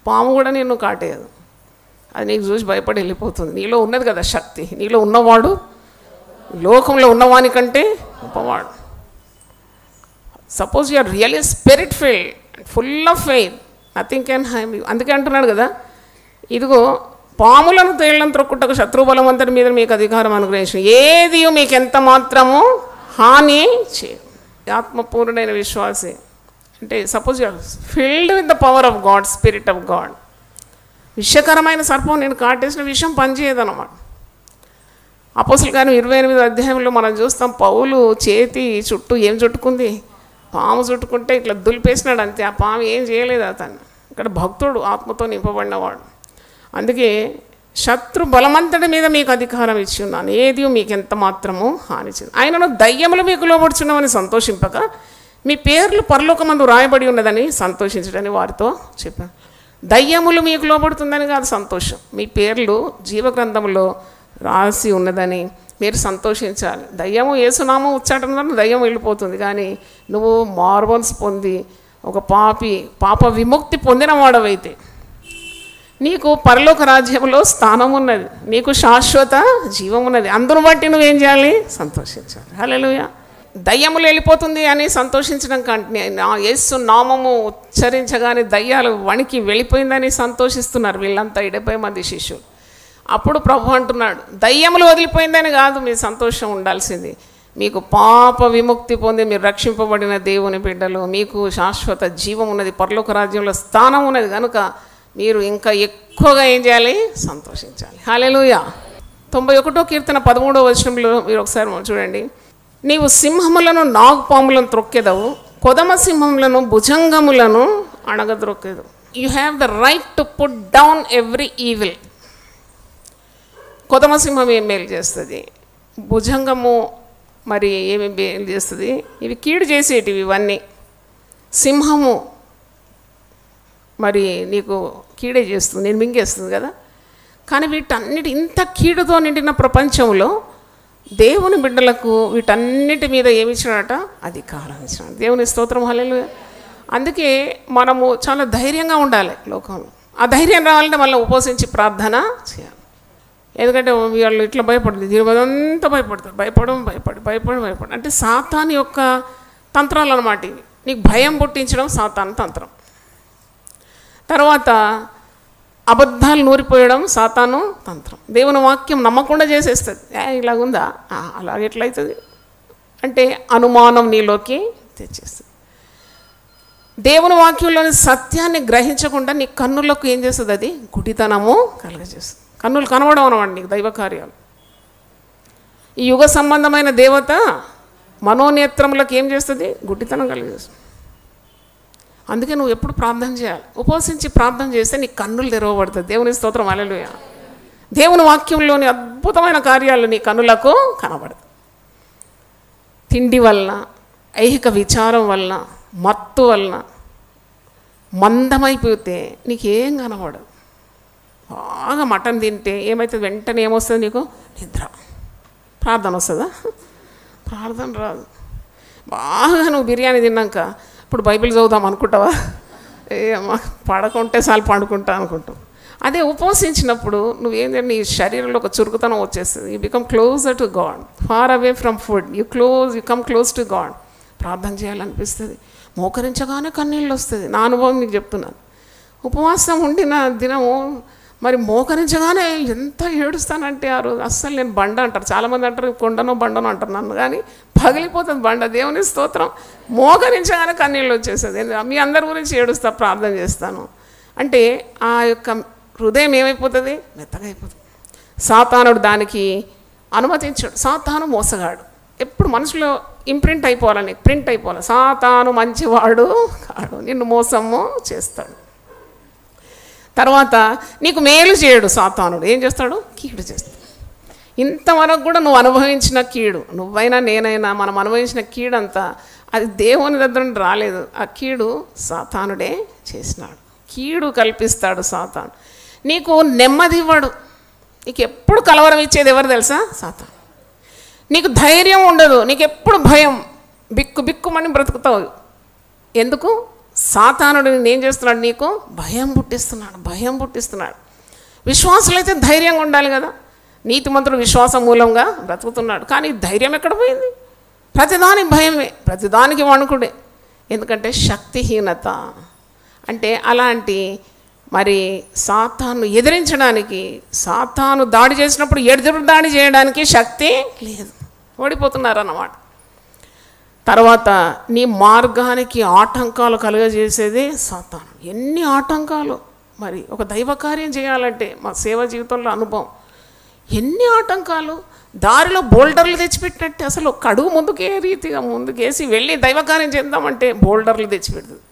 పాము కూడా నిన్ను కాటేయదు, అది నీకు చూసి భయపడి వెళ్ళిపోతుంది. నీలో ఉన్నది కదా శక్తి, నీలో ఉన్నవాడు లోకంలో ఉన్నవాని కంటే గొప్పవాడు. Suppose you're really spirit filled, full of faith, nothing can harm you. అందుకే అంటున్నాడు కదా, ఇదిగో పాములను తేళ్లను త్రొక్కుటకు శత్రుబలం అంతటి మీద మీకు అధికారం అనుగ్రహించిన ఏది మీకు ఎంత మాత్రము హాని చేయదు. ఆత్మపూర్ణమైన విశ్వాసి అంటే suppose you're filled with the power of God, spirit of God. విషకరమైన సర్పం నేను కాటేసిన విషయం పనిచేయదన్నమాట. అపోస్తలుల కార్యం 28వ అధ్యాయంలో మనం చూస్తాం, పౌలు చేతి చుట్టూ ఏం చుట్టుకుంది, పాము చుట్టుకుంటే ఇట్లా దులిపేసినాడు అంతే, ఆ పాము ఏం చేయలేదు అతను. ఇక్కడ భక్తుడు, ఆత్మతో నింపబడినవాడు. అందుకే శత్రు బలమంతటి మీద మీకు అధికారం ఇచ్చి ఉన్నాను, ఏది మీకు ఎంత మాత్రము హానిచింది. ఆయనను దయ్యములు మీకు లోబడుచున్నామని సంతోషింపక మీ పేర్లు పరలోకమందు రాయబడి ఉన్నదని సంతోషించడని వారితో చెప్పాను. దయ్యములు మీకు లోబడుతుందని కాదు సంతోషం, మీ పేర్లు జీవగ్రంథంలో రాసి ఉన్నదని మీరు సంతోషించాలి. దయ్యము యేసునామం ఉచ్చాటన దయ్యం వెళ్ళిపోతుంది, కానీ నువ్వు మార్బన్స్ పొంది ఒక పాప విముక్తి పొందిన వాడవైతే నీకు పరలోక రాజ్యంలో స్థానం ఉన్నది, నీకు శాశ్వత జీవం ఉన్నది. అందును బట్టి నువ్వేం చేయాలి, సంతోషించాలి. హల్లెలూయా. దయ్యములు వెళ్ళిపోతుంది అని సంతోషించడం కంటే యేసు నామము ఉచ్చరించగానే దయ్యాలు వణికి వెళ్ళిపోయిందని సంతోషిస్తున్నారు వీళ్ళంతా 70 మంది శిష్యులు. అప్పుడు ప్రభు అంటున్నాడు, దయ్యములు వదిలిపోయిందని కాదు మీ సంతోషం ఉండాల్సింది, మీకు పాప విముక్తి పొంది మీరు రక్షింపబడిన దేవుని బిడ్డలు, మీకు శాశ్వత జీవం ఉన్నది, పరలోక రాజ్యంలో స్థానం ఉన్నది. కనుక మీరు ఇంకా ఎక్కువగా ఏం చేయాలి, సంతోషించాలి. హల్లెలూయా. 91వ కీర్తన 13వ వచనంలో మీరు ఒకసారి చూడండి, నీవు సింహములను నాగుపాములను త్రొక్కెదవు, కొదమ సింహములను భుజంగములను అణగద్రొక్కెదవు. You have the right to put down every evil. కొదమ సింహం ఏం మేలు చేస్తుంది, భుజంగము మరి ఏమి మేలు చేస్తుంది, ఇవి కీడు చేసేటివి ఇవన్నీ. సింహము మరి నీకు కీడే చేస్తుంది, నేను మింగేస్తుంది కదా. కానీ వీటన్నిటి ఇంత కీడుతో నిండిన ప్రపంచంలో దేవుని బిడ్డలకు వీటన్నిటి మీద ఏమి ఇచ్చినట, అధికారం ఇచ్చినాడు. దేవుని స్తోత్రం, హల్లెలూయా. అందుకే మనము చాలా ధైర్యంగా ఉండాలి లోకంలో. ఆ ధైర్యం రావాలంటే మళ్ళీ ఉపవసించి ప్రార్థన చేయాలి. ఎందుకంటే వాళ్ళు ఇట్లా భయపడుతుంది, దీనివదంతా భయపడతారు, భయపడి అంటే సాతాను యొక్క తంత్రాలు అన్నమాట ఇవి. నీకు భయం పుట్టించడం సాతాను తంత్రం. తర్వాత అబద్ధాలు నూరిపోయడం సాతాను తంత్రం. దేవుని వాక్యం నమ్మకుండా చేసేస్తుంది. ఇలాగుందా, అలాగెట్లయితుంది అంటే అనుమానం నీలోకి తెచ్చేస్తుంది. దేవుని వాక్యంలోని సత్యాన్ని గ్రహించకుండా నీ కన్నులకు ఏం చేస్తుంది, అది గుడితనము కలుగజేస్తుంది. కన్నులు కనబడడం అన్నమాట నీకు దైవ కార్యాలు. ఈ యుగ సంబంధమైన దేవత మనోనేత్రములకు ఏం చేస్తుంది, గుడ్డితనం కలిగజేస్తుంది. అందుకే నువ్వు ఎప్పుడు ప్రార్థన చేయాలి, ఉపవసించి ప్రార్థన చేస్తే నీ కన్నులు తెరవబడుతుంది. దేవుని స్తోత్రం, హల్లెలూయా. దేవుని వాక్యంలోని అద్భుతమైన కార్యాలు నీ కన్నులకు కనబడతాయి. తిండి వలన, ఐహిక విచారం వలన, మత్తు వలన మందమైపోతే నీకేం కనబడదు. బాగా మటన్ తింటే ఏమవుతుంది, వెంటనే ఏమొస్తుంది నీకు, నిద్ర. ప్రార్థన వస్తుందా, ప్రార్థన రాదు. బాగా నువ్వు బిర్యానీ తిన్నాక ఇప్పుడు బైబిల్ చదువుదాం అనుకుంటావా, పడకుంటే చాలు పండుకుంటా అనుకుంటావు. అదే ఉపవసించినప్పుడు నువ్వేం నీ శరీరంలో ఒక చురుకుతనం వచ్చేస్తుంది. You become closer to God, far away from food, you come close to God. ప్రార్థన చేయాలనిపిస్తుంది, మోకరించగానే కన్నీళ్ళు వస్తుంది. నా అనుభవం నీకు చెప్తున్నాను. ఉపవాసం ఉండిన దినము మరి మోకరించగానే ఎంత ఏడుస్తానంటే ఆ రోజు అస్సలు నేను బండ అంటారు, చాలామంది అంటారు కొండనో బండనో అంటారు నన్ను, కానీ పగిలిపోతుంది బండ. దేవుని స్తోత్రం. మోకరించగానే కన్నీళ్ళు వచ్చేస్తుంది. మీ అందరి గురించి ఏడుస్తా, ప్రార్థన చేస్తాను అంటే ఆ యొక్క హృదయం ఏమైపోతుంది? మెత్తగా అయిపోతుంది. సాతానుడు దానికి అనుమతించాడు. సాతాను మోసగాడు. ఎప్పుడు మనసులో ఇంప్రింట్ అయిపోవాలని, ప్రింట్ అయిపోవాలి. సాతాను మంచివాడు కాడు, నిన్ను మోసము చేస్తాడు. తర్వాత నీకు మేలు చేయడు సాతానుడు. ఏం చేస్తాడు? కీడు చేస్తాడు. ఇంతవరకు కూడా నువ్వు అనుభవించిన కీడు, నువ్వైనా నేనైనా మనం అనుభవించిన కీడంతా అది దేవుని దగ్గర నుండి రాలేదు. ఆ కీడు సాతానుడే చేసినాడు. కీడు కల్పిస్తాడు సాతాను. నీకు నెమ్మది ఇవ్వడు. నీకు ఎప్పుడు కలవరం ఇచ్చేది ఎవరు తెలుసా? సాతాను. నీకు ధైర్యం ఉండదు, నీకు ఎప్పుడు భయం, బిక్కు బిక్కుమని బ్రతుకుతావు. ఎందుకు? సాతానుడు ఏం చేస్తున్నాడు? నీకు భయం పుట్టిస్తున్నాడు, భయం పుట్టిస్తున్నాడు. విశ్వాసులైతే ధైర్యంగా ఉండాలి కదా. నీతిమంతుడు విశ్వాసం మూలంగా బ్రతుకుతున్నాడు. కానీ ధైర్యం ఎక్కడ పోయింది? ప్రతిదానికి భయమే, ప్రతిదానికి వణుకుడే. ఎందుకంటే శక్తిహీనత. అంటే అలాంటి మరి సాతాను ఎదిరించడానికి, సాతాను దాడి చేసినప్పుడు ఎదురు దాడి చేయడానికి శక్తి లేదు, ఓడిపోతున్నారన్నమాట. తర్వాత నీ మార్గానికి ఆటంకాలు కలుగజేసేది సాతాను. ఎన్ని ఆటంకాలు! మరి ఒక దైవ కార్యం చేయాలంటే మా సేవ జీవితంలో అనుభవం, ఎన్ని ఆటంకాలు! దారిలో బోల్డర్లు తెచ్చిపెట్టినట్టే. అసలు ఒక అడుగు ముందుకే రీతిగా ముందుకేసి వెళ్ళి దైవ కార్యం చేద్దామంటే బోల్డర్లు తెచ్చిపెడుతుంది.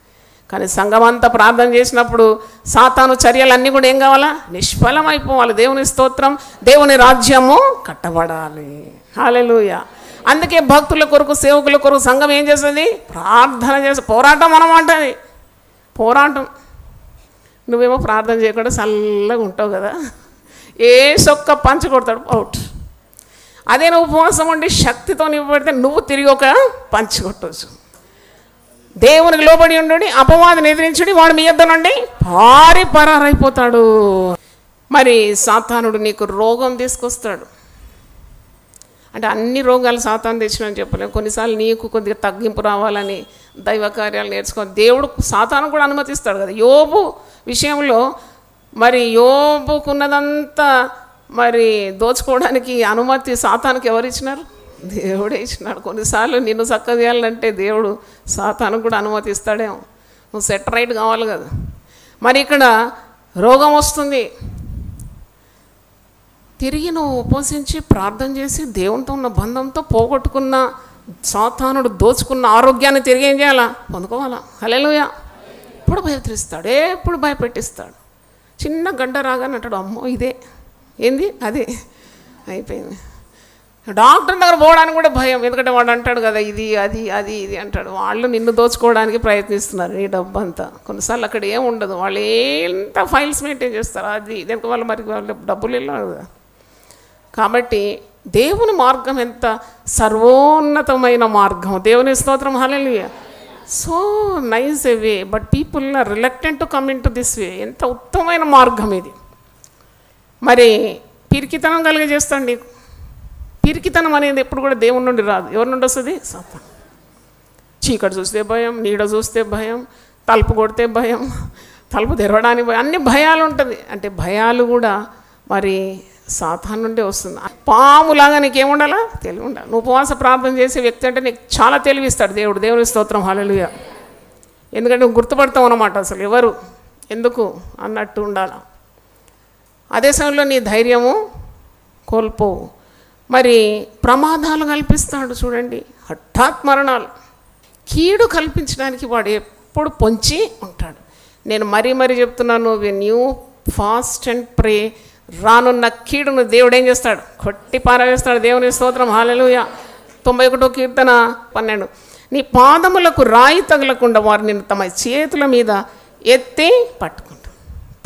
కానీ సంఘమంతా ప్రార్థన చేసినప్పుడు సాతాను చర్యలన్నీ కూడా ఏం కావాలా? నిష్ఫలం అయిపోవాలి. దేవుని స్తోత్రం. దేవుని రాజ్యము కట్టబడాలి. హల్లెలూయా. అందుకే భక్తుల కొరకు, సేవకుల కొరకు సంఘం ఏం చేస్తుంది? ప్రార్థన చేసి పోరాటం అన్నమాట. అది పోరాటం. నువ్వేమో ప్రార్థన చేయకుండా చల్లగా ఉంటావు కదా, ఏ సొక్క పంచి కొడతాడు, అవుట్. అదే నువ్వు ఉపవాసం ఉండి శక్తితో నింపబడితే నువ్వు తిరిగి ఒక పంచి కొట్టవచ్చు. దేవునికి లోబడి ఉండి అపవాదిని ఎదిరించుడి, వాడు మీ యొద్ద నుండి పరారైపోతాడు. మరి సాతానుడు నీకు రోగం తీసుకొస్తాడు. అంటే అన్ని రోగాలు సాతాను తెచ్చినని చెప్పలేము. కొన్నిసార్లు నీకు కొద్దిగా తగ్గింపు రావాలని దైవ కార్యాలు నేర్చుకోవాలి. దేవుడు సాతాను కూడా అనుమతిస్తాడు కదా. యోబు విషయంలో మరి యోబుకున్నదంతా మరి దోచుకోవడానికి అనుమతి సాతానుకి ఎవరు ఇచ్చినారు? దేవుడే ఇచ్చినాడు. కొన్నిసార్లు నిన్ను చక్కగా చేయాలంటే దేవుడు సాతాను కూడా అనుమతిస్తాడేమో. నువ్వు సెట్ రైట్ కావాలి కదా. మరి ఇక్కడ రోగం వస్తుంది, తిరిగి నువ్వు ఉపవసించి ప్రార్థన చేసి దేవునితో ఉన్న బంధంతో పోగొట్టుకున్న సాతానుడు దోచుకున్న ఆరోగ్యాన్ని తిరిగి ఏం చేయాలా? పొందుకోవాలా. హల్లెలూయా. ఎప్పుడు భయపెట్టిస్తాడు, ఎప్పుడు భయపెట్టిస్తాడు. చిన్న గడ్డ రాగానే అంటాడు, అమ్మో ఇదే, ఏంది అదే, అయిపోయింది. డాక్టర్ దగ్గర పోవడానికి కూడా భయం. ఎందుకంటే వాడు అంటాడు కదా ఇది అది అది ఇది అంటాడు. వాళ్ళు నిన్ను దోచుకోవడానికి ప్రయత్నిస్తున్నారు నీ డబ్బు అంతా. కొన్నిసార్లు అక్కడ ఏం ఉండదు, వాళ్ళు ఎంత ఫైల్స్ మెయింటైన్ చేస్తారు, అది దీనికి వాళ్ళు మరి వాళ్ళు డబ్బులు వెళ్ళారు కదా. కాబట్టి దేవుని మార్గం ఎంత సర్వోన్నతమైన మార్గం. దేవుని స్తోత్రం. Hallelujah. So nice a way, but people are reluctant to come in to this way. ఎంత ఉత్తమమైన మార్గం ఇది. మరి పిరికితనం కలిగజేస్తాడు నీకు. పిరికితనం అనేది ఎప్పుడు కూడా దేవుని నుండి రాదు. ఎవరి నుండి వస్తుంది? సాతాను. చీకటి చూస్తే భయం, నీడ చూస్తే భయం, తలుపు కొడితే భయం, తలుపు తెరవడానికి భయం, అన్ని భయాలు ఉంటుంది. అంటే భయాలు కూడా మరి సాతాను నుండే వస్తుంది. పాములాగా నీకేముండాలా? తెలివి ఉండాలి. నువ్వు ఉపవాస ప్రార్థన చేసే వ్యక్తి అంటే నీకు చాలా తెలివిస్తాడు దేవుడు. దేవుని స్తోత్రం. హల్లెలూయా. ఎందుకంటే నువ్వు గుర్తుపడతావు అన్నమాట, అసలు ఎవరు ఎందుకు అన్నట్టు ఉండాలి. అదే సమయంలో నీ ధైర్యము కోల్పోవు. మరి ప్రమాదాలు కల్పిస్తాడు చూడండి, హఠాత్ మరణాలు. కీడు కల్పించడానికి వాడు ఎప్పుడు పొంచి ఉంటాడు. నేను మరీ చెప్తున్నాను, when you fast and pray, రానున్న కీడును దేవుడు ఏం చేస్తాడు? కొట్టి పారవేస్తాడు. దేవుని స్తోత్రం. హల్లెలూయా. 91వ కీర్తన 12. నీ పాదములకు రాయి తగలకుండా వారు నిన్ను తమ చేతుల మీద ఎత్తి పట్టుకుంటాడు.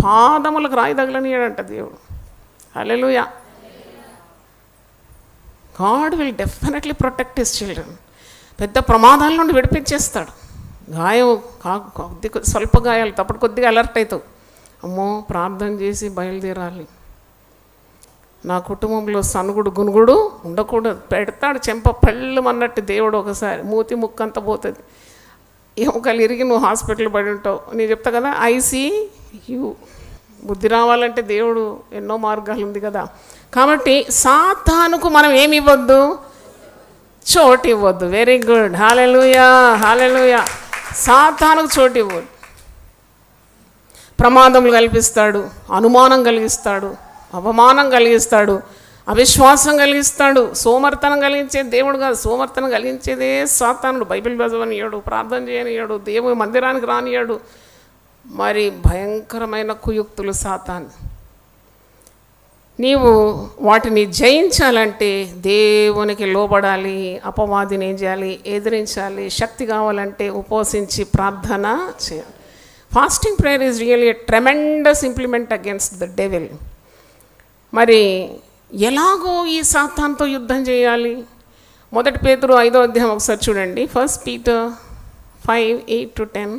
పాదములకు రాయి తగలనియడంట దేవుడు. Hallelujah. God will definitely protect his children. పెద్ద ప్రమాదాల నుండి విడిపించేస్తాడు. గాయం స్వల్ప గాయాలు తప్పుడు కొద్దిగా అలర్ట్ అవుతావు. అమ్మో ప్రార్థన చేసి బయలుదేరాలి, నా కుటుంబంలో సనుగుడు గునుగుడు ఉండకూడదు. పెడతాడు చెంప పెళ్ళమన్నట్టు దేవుడు. ఒకసారి మూతి ముక్కంతా పోతుంది, ఎముకలు ఇరిగి నువ్వు హాస్పిటల్ పడి ఉంటావు. నేను చెప్తా కదా, ఐసీయూ బుద్ధి రావాలంటే దేవుడు ఎన్నో మార్గాలు ఉంది కదా. కాబట్టి సాతానుకు మనం ఏమి ఇవ్వద్దు, చోటు ఇవ్వద్దు. వెరీ గుడ్, హల్లెలూయా హల్లెలూయా. సాతానుకు చోటు ఇవ్వద్దు. ప్రమాదములు కల్పిస్తాడు, అనుమానం కలిగిస్తాడు, అవమానం కలిగిస్తాడు, అవిశ్వాసం కలిగిస్తాడు. సోమర్తనం కలిగించే దేవుడు కాదు, సోమర్తనం కలిగించేదే సాతానుడు. బైబిల్ చదవనియాడు, ప్రార్థన చేయనియాడు, దేవుని మందిరానికి రానియాడు. మరి భయంకరమైన కుయుక్తులు సాతాను. నీవు వాటిని జయించాలంటే దేవునికి లోబడాలి, అపవాదిని ఏం చేయాలి, ఎదిరించాలి. శక్తి కావాలంటే ఉపవసించి ప్రార్థన చేయాలి. Fasting prayer is really a tremendous implement against the devil. మరి ఎలాగో ఈ సాతానుతో యుద్ధం చేయాలి? 1 పేతురు 5వ అధ్యాయం ఒకసారి చూడండి. 1 Peter 5:8-10.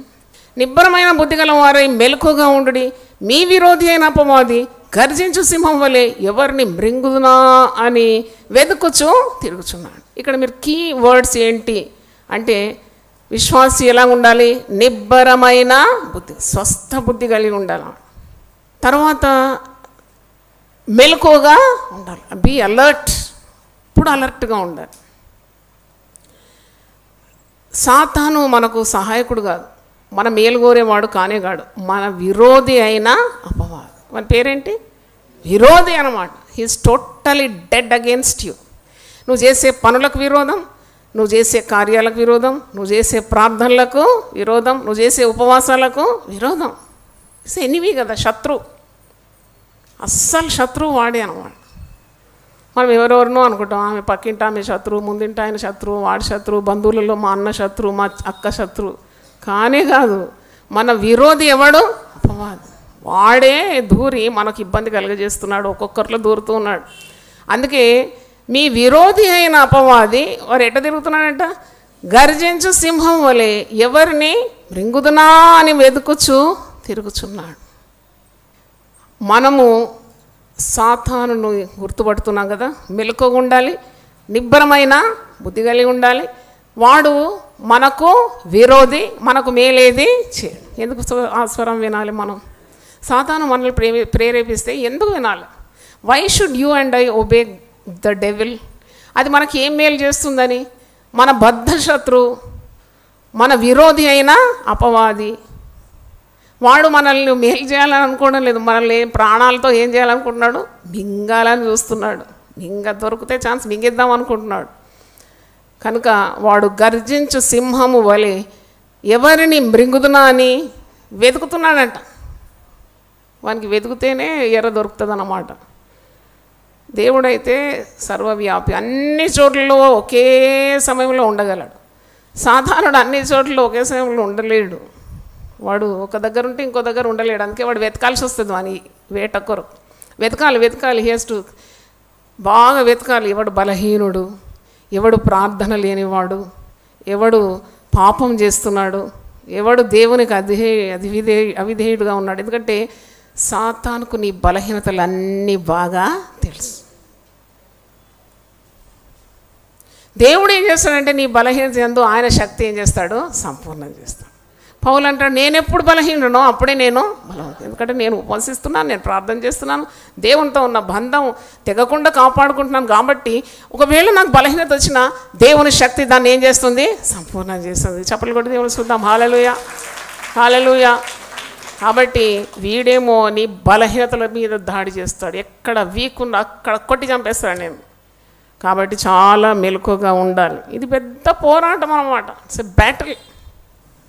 నిబ్బరమైన బుద్ధి గల వారై మెలకుగా ఉండుడి, మీ విరోధి అయిన అపవాది గర్జించు సింహం వలె ఎవరిని మృంగుదునా అని వెతుకుచూ తిరుగుచున్నాడు. ఇక్కడ మీరు కీ వర్డ్స్ ఏంటి అంటే, విశ్వాసి ఎలా ఉండాలి? నిబ్బరమైన బుద్ధి, స్వస్థ బుద్ధి కలిగి ఉండాలి. తర్వాత మెలకుగా ఉండాలి, బీ అలర్ట్, ఇప్పుడు అలర్ట్గా ఉండాలి. సాతాను మనకు సహాయకుడు కాదు, మన మేలు కోరేవాడు కానే కాడు, మన విరోధి అయిన అపవాది. మన పేరేంటి? విరోధి అన్నమాట. He's totally dead against you. నువ్వు చేసే పనులకు విరోధం, నువ్వు చేసే కార్యాలకు విరోధం, నువ్వు చేసే ప్రార్థనలకు విరోధం, నువ్వు చేసే ఉపవాసాలకు విరోధం. ఇట్స్ ఎనిమీ కదా, శత్రువు. అస్సలు శత్రువు వాడే అన్నమాట. మనం ఎవరెవరినో అనుకుంటాం, ఆమె పక్కింటి ఆమె శత్రువు, ముందింటి ఆయన శత్రువు, వాడి శత్రువు, బంధువులలో మా అన్న శత్రువు, మా అక్క శత్రువు. కానీ కాదు, మన విరోధి ఎవడు? అపవాది. వాడే దూరి మనకు ఇబ్బంది కలుగజేస్తున్నాడు, ఒక్కొక్కరిలో దూరుతూ ఉన్నాడు. అందుకే మీ విరోధి అయిన అపవాది వారు ఎట్ట తిరుగుతున్నాడంట? గర్జించు సింహం వలె ఎవరిని మృంగుదునా అని వెతుకుచూ తిరుగుచున్నాడు. మనము సాతానును గుర్తుపడుతున్నాం కదా, మెలకుగా ఉండాలి, నిబ్బరమైన బుద్ధి కలిగి ఉండాలి. వాడు మనకు విరోధి, మనకు మేలేది చేయడు. ఎందుకు ఆ స్వరం వినాలి మనం? సాతాను మనల్ని ప్రేరేపిస్తే ఎందుకు వినాలి? Why should you and I obey the devil? అది మనకి ఏం మేలు చేస్తుందని? మన బద్ధ శత్రువు, మన విరోధి అయిన అపవాది. వాడు మనల్ని మేలు చేయాలని అనుకోవడం లేదు, మనల్ని ప్రాణాలతో ఏం చేయాలనుకుంటున్నాడు? మింగాలని చూస్తున్నాడు. దొరికితే ఛాన్స్ మింగేద్దాం అనుకుంటున్నాడు. కనుక వాడు గర్జించు సింహము వలె ఎవరిని మృంగుదునా అని వెతుకుతున్నాడంట. వానికి వెతుకుతేనే ఎర్ర దొరుకుతుంది అన్నమాట. దేవుడైతే సర్వవ్యాపి, అన్ని చోట్లలో ఒకే సమయంలో ఉండగలడు. సాధారణుడు అన్ని చోట్ల ఒకే సమయంలో ఉండలేడు. వాడు ఒక దగ్గర ఉంటే ఇంకో దగ్గర ఉండలేడు. అందుకే వాడు వెతకాల్సి వస్తుంది. వాని వేట కొరకు వెతకాలి. హేస్ టు బాగా వెతకాలి. ఎవడు బలహీనుడు, ఎవడు ప్రార్థన లేనివాడు, ఎవడు పాపం చేస్తున్నాడు, ఎవడు దేవునికి అవిధేయుడుగా ఉన్నాడు. ఎందుకంటే సాతానుకు నీ బలహీనతలు అన్నీ బాగా తెలుసు. దేవుడు ఏం చేస్తాడంటే నీ బలహీనత యందు ఆయన శక్తి ఏం చేస్తాడో సంపూర్ణం చేస్తాడు. పౌలు అంటాడు, నేను ఎప్పుడు బలహీనుడనో అప్పుడే నేను బలవంతుడు. ఎందుకంటే నేను ఉపవసిస్తున్నాను, నేను ప్రార్థన చేస్తున్నాను, దేవునితో ఉన్న బంధం తెగకుండా కాపాడుకుంటున్నాను. కాబట్టి ఒకవేళ నాకు బలహీనత వచ్చినా దేవుని శక్తి దాన్ని ఏం చేస్తుంది? సంపూర్ణం చేస్తుంది. చప్పలు కొట్టి దేవుని చూద్దాం. హల్లెలూయా హల్లెలూయా. కాబట్టి వీడేమో నీ బలహీనతల మీద దాడి చేస్తాడు. ఎక్కడ వీక్ ఉన్నా అక్కడ కొట్టి చంపేస్తాడు నేను. కాబట్టి చాలా మెలకుగా ఉండాలి. ఇది పెద్ద పోరాటం అన్నమాట. It's a battle.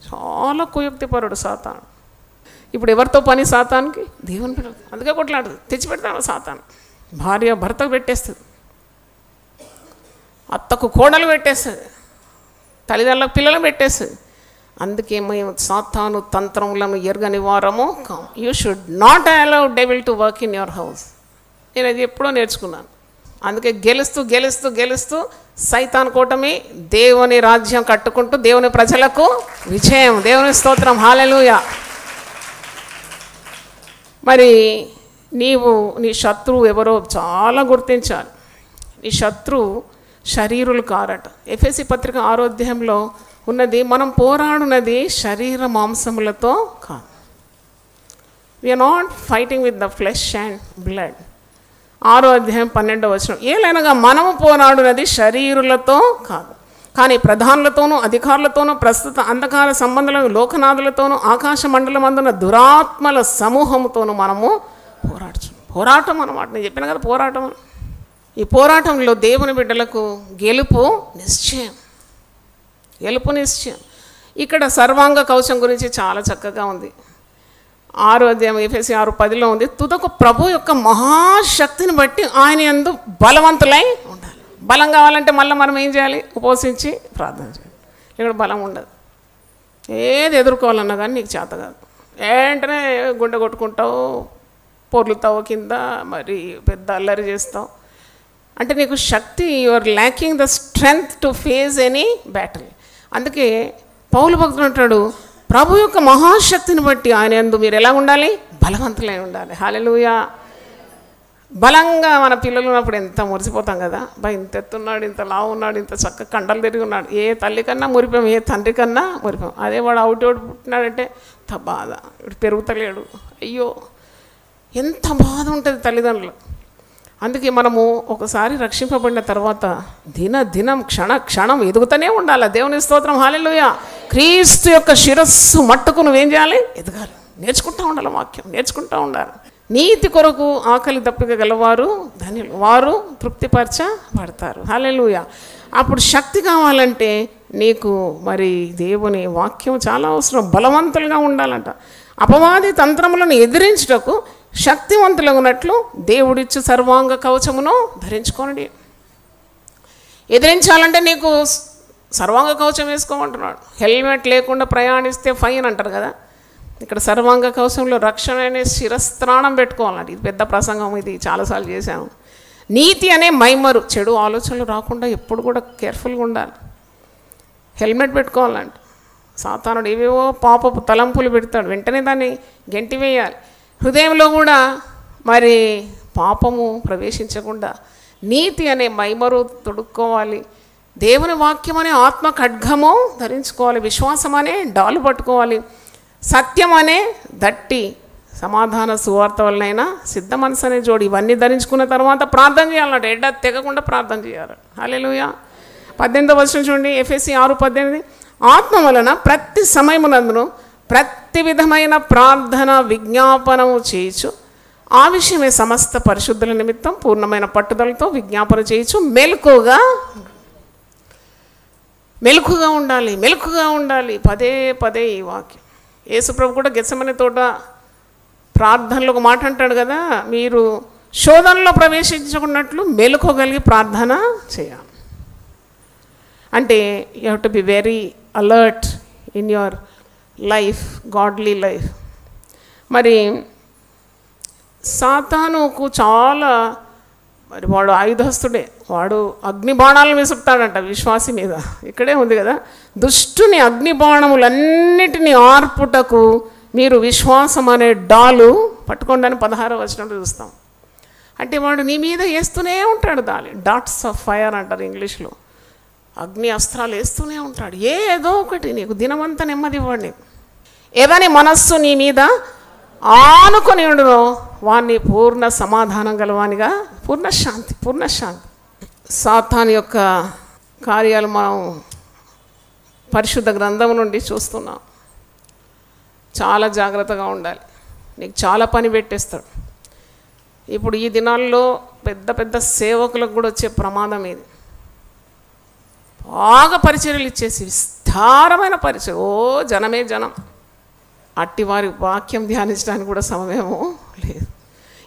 చాలా కుయుక్తిపరుడు సాతాను. ఇప్పుడు ఎవరితో పని సాతానికి? దేవుని పిల్లలు. అందుకే కొట్లాడుతుంది, తెచ్చిపెడతాడు సాతాను. భార్య భర్తకు పెట్టేస్తుంది, అత్తకు కోడలు పెట్టేస్తుంది, తల్లిదండ్రులకు పిల్లలు పెట్టేస్తుంది. అందుకే మేము సాతాను తంత్రములను ఎరగని వారము కాం. You should not allow devil to work in your house. నేను అది ఎప్పుడో నేర్చుకున్నాను. అందుకే గెలుస్తూ సైతాన్ కూటమి దేవుని రాజ్యం కట్టుకుంటూ దేవుని ప్రజలకు విజయం. దేవుని స్తోత్రం. హల్లెలూయా. మరి నీవు నీ శత్రువు ఎవరో చాలా గుర్తించాలి. నీ శత్రువు శరీరులు కారట. ఎఫెసీ పత్రిక 6వ అధ్యాయంలో ఉన్నది, మనం పోరాడునది శరీర మాంసములతో కాదు. We're not fighting with the flesh and blood. 6వ అధ్యాయం 12వ వచనం, ఏలైనగా మనము పోరాడునది శరీరులతో కాదు, కానీ ప్రధానులతోనూ అధికారులతోనూ ప్రస్తుత అంధకార సంబంధులను లోకనాథులతోనూ ఆకాశ మండలమందున దురాత్మల సమూహముతోనూ మనము పోరాటం అన్నమాట. నేను చెప్పిన కదా పోరాటం. ఈ పోరాటంలో దేవుని బిడ్డలకు గెలుపు నిశ్చయం. ఇక్కడ సర్వాంగ కవచం గురించి చాలా చక్కగా ఉంది. 6వ అధ్యాయం ఎఫెసీ 6:10 ఉంది, తుదకు ప్రభు యొక్క మహాశక్తిని బట్టి ఆయన యందు బలవంతులై ఉండాలి. బలం కావాలంటే మళ్ళీ మనం ఏం చేయాలి? ఉపవసించి ప్రార్థన చేయాలి. ఇక్కడ బలం ఉండదు. ఏది ఎదుర్కోవాలన్నా కానీ నీకు చేత కాదు. ఏంటనే గుండె కొట్టుకుంటావు, పొర్లుతావు కింద, మరి పెద్ద అల్లరి చేస్తావు. అంటే నీకు శక్తి, you are lacking the strength to face any battle. అందుకే పౌలు భక్తుడు అంటాడు, ప్రభు యొక్క మహాశక్తిని బట్టి ఆయన యందు మీరు ఎలా ఉండాలి? బలవంతులై ఉండాలి. హల్లెలూయా. బలంగా మన పిల్లలు ఉన్నప్పుడు ఎంత మురిసిపోతాం కదా, ఇంత ఎత్తున్నాడు, ఇంత లావు ఉన్నాడు, ఇంత చక్కగా కండలు తిరిగి ఉన్నాడు. ఏ తల్లి కన్నా మురిపాం, ఏ తండ్రి కన్నా మురిపాం. అదే వాడు అవుట్ పుట్టినాడంటే ఎంత బాధ, ఇప్పుడు పెరుగుతలేడు, అయ్యో ఎంత బాధ ఉంటుంది తల్లిదండ్రులు. అందుకే మనము ఒకసారి రక్షింపబడిన తర్వాత దినం క్షణం ఎదుగుతూనే ఉండాలి. దేవుని స్తోత్రం, హల్లెలూయా. క్రీస్తు యొక్క శిరస్సు మట్టుకు నువ్వేం చేయాలి? ఎదగాలి. నేర్చుకుంటూ ఉండాలి, వాక్యం నేర్చుకుంటూ ఉండాలి. నీతి కొరకు ఆకలి దప్పిక గలవారు ధన్యులు, వారు తృప్తిపరచబడతారు. హల్లెలూయా. అప్పుడు శక్తి కావాలంటే నీకు మరి దేవుని వాక్యం చాలా అవసరం. బలవంతులుగా ఉండాలంట. అపవాది తంత్రములను ఎదిరించుటకు శక్తివంతులగునట్లు దేవుడిచ్చు సర్వాంగ కవచమును ధరించుకోనండి. ఎదిరించాలంటే నీకు సర్వాంగ కవచం వేసుకోమంటున్నాడు. హెల్మెట్ లేకుండా ప్రయాణిస్తే ఫైన్ అంటారు కదా. ఇక్కడ సర్వాంగ కవచంలో రక్షణ అనే శిరస్త్రాణం పెట్టుకోవాలండి. ఇది పెద్ద ప్రసంగం, ఇది చాలాసార్లు చేశాను. నీతి అనే మైమరు, చెడు ఆలోచనలు రాకుండా ఎప్పుడు కూడా కేర్ఫుల్గా ఉండాలి. హెల్మెట్ పెట్టుకోవాలంట. సాతానుడు ఏవేవో పాపపు తలంపులు పెడతాడు, వెంటనే దాన్ని గెంటివేయాలి. హృదయంలో కూడా మరి పాపము ప్రవేశించకుండా నీతి అనే మైమరు తొడుక్కోవాలి. దేవుని వాక్యం అనే ఆత్మ ఖడ్గము ధరించుకోవాలి. విశ్వాసం అనే డాలు పట్టుకోవాలి. సత్యం అనే దట్టి సమాధాన సువార్త వలనైనా సిద్ధ మనసు అనే జోడి, ఇవన్నీ ధరించుకున్న తర్వాత ప్రార్థన చేయాలన్నమాట. ఎడ్డ తెగకుండా ప్రార్థన చేయాలి. హల్లెలూయా. 18వ వచనం చూడండి, ఎఫెసీ 6:18, ఆత్మ వలన ప్రతి సమయమునందును ప్రతి విధమైన ప్రార్థన విజ్ఞాపనము చేయొచ్చు, ఆ విషయమే సమస్త పరిశుద్ధుల నిమిత్తం పూర్ణమైన పట్టుదలతో విజ్ఞాపన చేయొచ్చు, మెలకుగా ఉండాలి. పదే పదే ఈ వాక్యం. యేసుప్రభు కూడా గెత్సెమనే తోట ప్రార్థనలో ఒక మాట అంటాడు కదా, మీరు శోధనలో ప్రవేశించుకున్నట్లు మెలకువగలిగి ప్రార్థన చేయాలి. అంటే you have to be very alert in your life, godly life. మరి సాతానుకు చాలా మరి వాడు ఆయుధస్తుడే, వాడు అగ్ని బాణాలను విసురుతాడంట విశ్వాసి మీద. ఇక్కడే ఉంది కదా, దుష్టుని అగ్ని బాణములన్నిటినీ ఆర్పుటకు మీరు విశ్వాసం అనే డాలు పట్టుకోండి అని 16వ వచనంలో చూస్తాం. అంటే వాడు నీ మీద వేస్తూనే ఉంటాడు, డాట్స్ ఆఫ్ ఫైర్ అంటారు ఇంగ్లీష్లో. అగ్ని అస్త్రాలు వేస్తూనే ఉంటాడు. ఏదో ఒకటి నీకు దినమంతా నెమ్మది ఇవ్వండి. ఎవని మనస్సు నీ మీద ఆనుకొని ఉండునో వాణ్ణి పూర్ణ సమాధానం గలవానిగా, పూర్ణ శాంతి. సాతాను యొక్క కార్యాలు మనం పరిశుద్ధ గ్రంథం నుండి చూస్తున్నాం. చాలా జాగ్రత్తగా ఉండాలి. నీకు చాలా పని పెట్టేస్తాడు. ఇప్పుడు ఈ దినాల్లో పెద్ద పెద్ద సేవకులకు కూడా వచ్చే ప్రమాదం ఇది. బాగా పరిచర్యలు ఇచ్చేసి విస్తారమైన పరిచయం, జనమే జనం. అట్టి వారి వాక్యం ధ్యానించడానికి కూడా సమయము లేదు.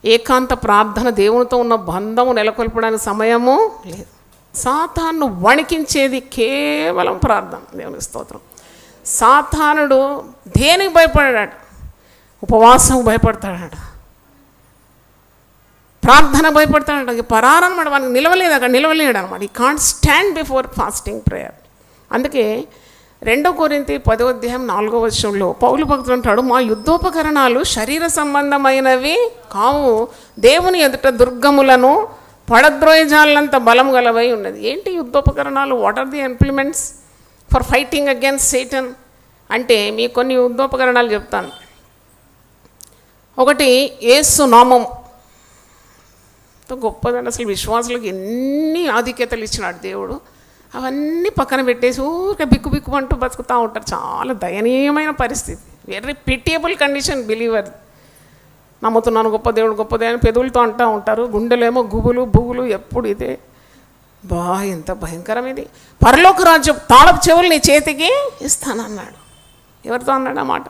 ఏకాంత ప్రార్థన, దేవునితో ఉన్న బంధము నెలకొల్పడానికి సమయము లేదు. సాతాను వణికించేది కేవలం ప్రార్థన. దేవునికి స్తోత్రం. సాతానుడు దేనికి భయపడాడు? ఉపవాసం భయపడతాడట, ప్రార్థన భయపడతాడట, పరారనమాట. వానికి నిలవలేడు అనమాట. ఈ can't stand before fasting prayer. అందుకే 2 కొరింథీ 10వ అధ్యాయం 4వ వచనంలో పౌలు భక్తుడు అంటాడు, మా యుద్ధోపకరణాలు శరీర సంబంధమైనవి కావు, దేవుని ఎదుట దుర్గములను పడద్రోయజాలంత బలం గలవై ఉన్నది. ఏంటి యుద్ధోపకరణాలు? What are the implements for fighting against Satan? అంటే మీ కొన్ని యుద్ధోపకరణాలు చెప్తాను. ఒకటి యేసు నామం గొప్పదండి. అసలు విశ్వాసులకు ఎన్ని ఆధిక్యతలు ఇచ్చినాడు దేవుడు. అవన్నీ పక్కన పెట్టేసి ఊరికే బిక్కు అంటూ బతుకుతూ ఉంటారు. చాలా దయనీయమైన పరిస్థితి. Very pitiable condition believer. నమ్ముతున్నాను గొప్ప దేవుడు అని పెదవులతో అంటూ ఉంటారు, గుండెలేమో గుబులు బుగులు ఎప్పుడు ఇదే. ఎంత భయంకరం ఇది. పరలోక రాజ్యం తాళపు చెవులు నీ చేతికి ఇస్తానన్నాడు. ఎవరితో అన్నాడు ఆ మాట?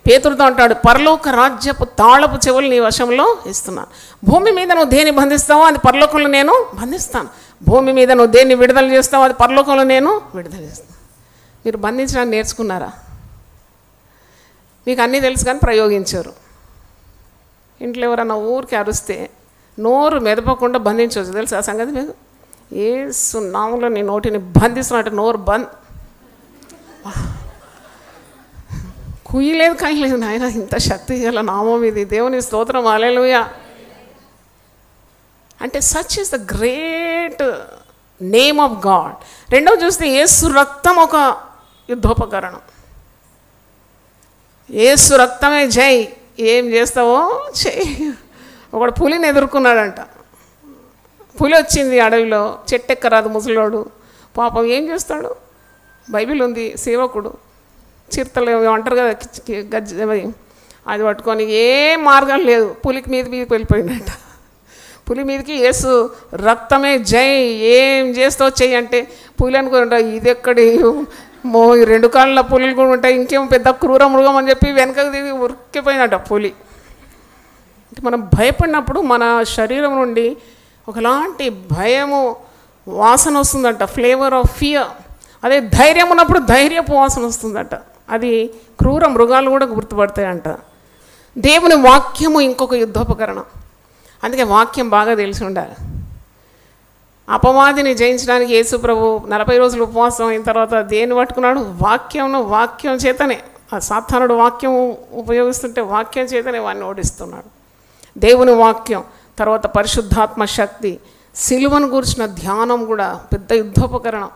పేతురుతో అంటాడు, పరలోక రాజ్యపు తాళపు చెవులు నీ వశంలో ఇస్తున్నాను. భూమి మీద నువ్వు దేన్ని బంధిస్తావో అది పరలోకంలో నేను బంధిస్తాను. భూమి మీద నువ్వు దేన్ని విడుదల చేస్తావో అది పరలోకంలో నేను విడుదల చేస్తాను. మీరు బంధించడానికి నేర్చుకున్నారా? మీకు అన్నీ తెలుసు కానీ ప్రయోగించారు. ఇంట్లో ఎవరన్నా ఊరికి అరిస్తే నోరు మెదపకుండా బంధించవచ్చు, తెలుసు ఆ సంగతి మీకు? యేసు నామములో నీ నోటిని బంధిస్తున్నట్టు నోరు కుయ్యలేదు కాయలేదు. నాయన ఇంత శక్తి గల నామం ఇది, దేవుని స్తోత్రం, హల్లెలూయా. అంటే such is the great name of God. రెండవ చూస్తే యేసు రక్తం ఒక యుద్ధోపకరణం. యేసు రక్తమే జై. ఏం చేస్తావో చెయ్యి. ఒకడు పులిని ఎదుర్కొన్నాడంట. పులి వచ్చింది అడవిలో, చెట్టెక్కరాదు ముసలోడు. పాపం ఏం చేస్తాడు? బైబిల్ ఉంది, సేవకుడు చిరుతలు అంటారు కదా, గజ్జ అది పట్టుకొని ఏ మార్గం లేదు, పులికి మీదకి వెళ్ళిపోయిందంట. పులి మీదకి యేసు రక్తమే జై. ఏం చేస్తావు చెయ్యి అంటే పులి అనుకుంటా, ఇది ఎక్కడి ఈ 2 కాళ్ళ పులులు కూడా ఉంటాయి, ఇంకేం పెద్ద క్రూర మృగం అని చెప్పి వెనకకు దిగి ఉరికిపోయిందట పులి. అంటే మనం భయపడినప్పుడు మన శరీరం నుండి ఒకలాంటి భయము వాసన వస్తుందట, ఫ్లేవర్ ఆఫ్ ఫియర్. అదే ధైర్యం ఉన్నప్పుడు ధైర్యపు వాసన వస్తుందట. అది క్రూర మృగాలు కూడా గుర్తుపడతాయంట. దేవుని వాక్యము ఇంకొక యుద్ధోపకరణం. అందుకే వాక్యం బాగా తెలిసి ఉండాలి. అపవాదిని జయించడానికి యేసు ప్రభు 40 రోజులు ఉపవాసం అయిన తర్వాత దేన్ని పట్టుకున్నాడు? వాక్యం చేతనే. ఆ సాతానుడు వాక్యం ఉపయోగిస్తుంటే వాక్యం చేతనే వాడిని ఓడిస్తున్నాడు. దేవుని వాక్యం తర్వాత పరిశుద్ధాత్మ శక్తి, సిలువను గురించిన ధ్యానం కూడా పెద్ద యుద్ధోపకరణం.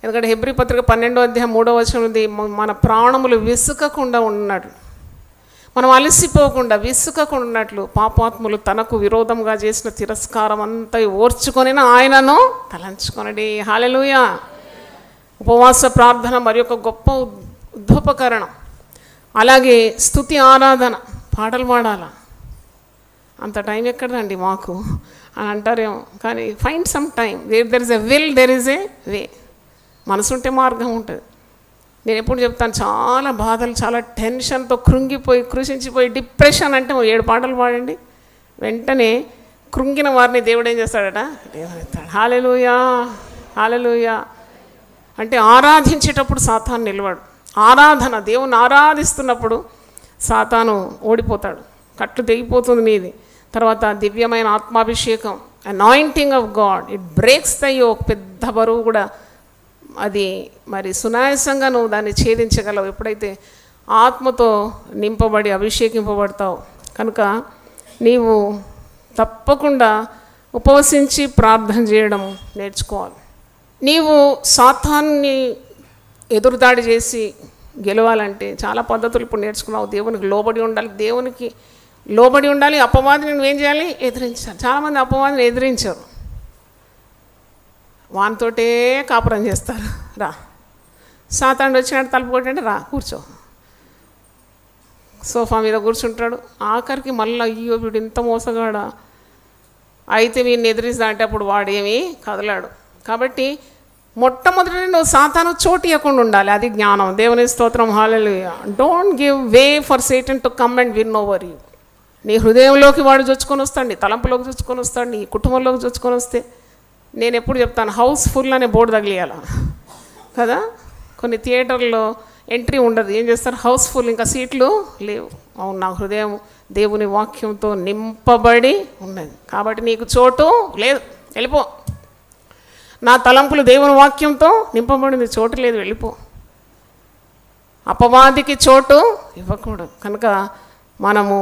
ఎందుకంటే హెబ్రీ పత్రిక 12వ అధ్యాయం 3వ వచనం ఉంది, మన ప్రాణములు విసుకకుండా ఉన్నట్లు, మనం అలసిపోకుండా విసుకకుండా ఉన్నట్లు పాపాత్ములు తనకు విరోధంగా చేసిన తిరస్కారం అంతా ఓర్చుకొని ఆయనను తలంచుకొనడి. హల్లెలూయా. ఉపవాస ప్రార్థన మరి ఒక గొప్ప యుద్ధోపకరణం. అలాగే స్తుతి ఆరాధన, పాటలు పాడాలా. అంత టైం ఎక్కడండి మాకు అని అంటారేమో, కానీ find some time. There is a will, there is a way. మనసుంటే మార్గం ఉంటుంది. నేను ఎప్పుడు చెప్తాను, చాలా బాధలు, చాలా టెన్షన్తో కృంగిపోయి కృషించిపోయి డిప్రెషన్ అంటే 7 పాటలు పాడండి, వెంటనే కృంగిన వారిని దేవుడు ఏం చేస్తాడట? దేవుడెత్తాడు. హల్లెలూయా, హల్లెలూయా. అంటే ఆరాధించేటప్పుడు సాతాను నిలవాడు. ఆరాధన, దేవుని ఆరాధిస్తున్నప్పుడు సాతాను ఓడిపోతాడు, కట్టు తెగిపోతుంది మీది. తర్వాత దివ్యమైన ఆత్మాభిషేకం, anointing of God, it breaks the yoke. పెద్ద బరువు కూడా అది మరి సునాయాసంగా నువ్వు దాన్ని ఛేదించగలవు ఎప్పుడైతే ఆత్మతో నింపబడి అభిషేకింపబడతావు. కనుక నీవు తప్పకుండా ఉపవసించి ప్రార్థన చేయడం నేర్చుకోవాలి. నీవు సాతాన్ని ఎదురుదాడి చేసి గెలవాలంటే చాలా పద్ధతులు ఇప్పుడు నేర్చుకున్నావు. దేవునికి లోబడి ఉండాలి, దేవునికి లోబడి ఉండాలి. అపవాదిని నువ్వేం చేయాలి? ఎదిరించాలి. చాలామంది అపవాదిని ఎదిరించారు, వానితోటే కాపురం చేస్తారు. రా, సాతానుడు వచ్చినట్టు తలుపు కొట్టండి, రా కూర్చో, సోఫా మీద కూర్చుంటాడు. ఆఖరికి మళ్ళీ అయ్యో వీడు ఇంత మోసగాడా, అయితే వీడిని ఎదిరిస్తా అంటే అప్పుడు వాడేమీ కదలాడు. కాబట్టి మొట్టమొదటి నువ్వు సాతాను చోటు ఇవ్వకుండా ఉండాలి. అది జ్ఞానం. దేవుని స్తోత్రం, hallelujah. Don't give way for Satan to come and win over you. నీ హృదయంలోకి వాడు చొచ్చుకొని వస్తాడు, నీ తలంపులోకి చొచ్చుకొని వస్తాడు, నీ కుటుంబంలోకి చొచ్చుకొని వస్తే. నేను ఎప్పుడు చెప్తాను, హౌస్ఫుల్ అనే బోర్డు తగిలియాల కదా. కొన్ని థియేటర్లో ఎంట్రీ ఉండదు, ఏం చేస్తారు? హౌస్ఫుల్, ఇంకా సీట్లు లేవు. అవును, నా హృదయం దేవుని వాక్యంతో నింపబడి ఉన్నది కాబట్టి నీకు చోటు లేదు, వెళ్ళిపో. నా తలంపులు దేవుని వాక్యంతో నింపబడింది, చోటు లేదు, వెళ్ళిపో. అపవాదికి చోటు ఇవ్వకూడదు. కనుక మనము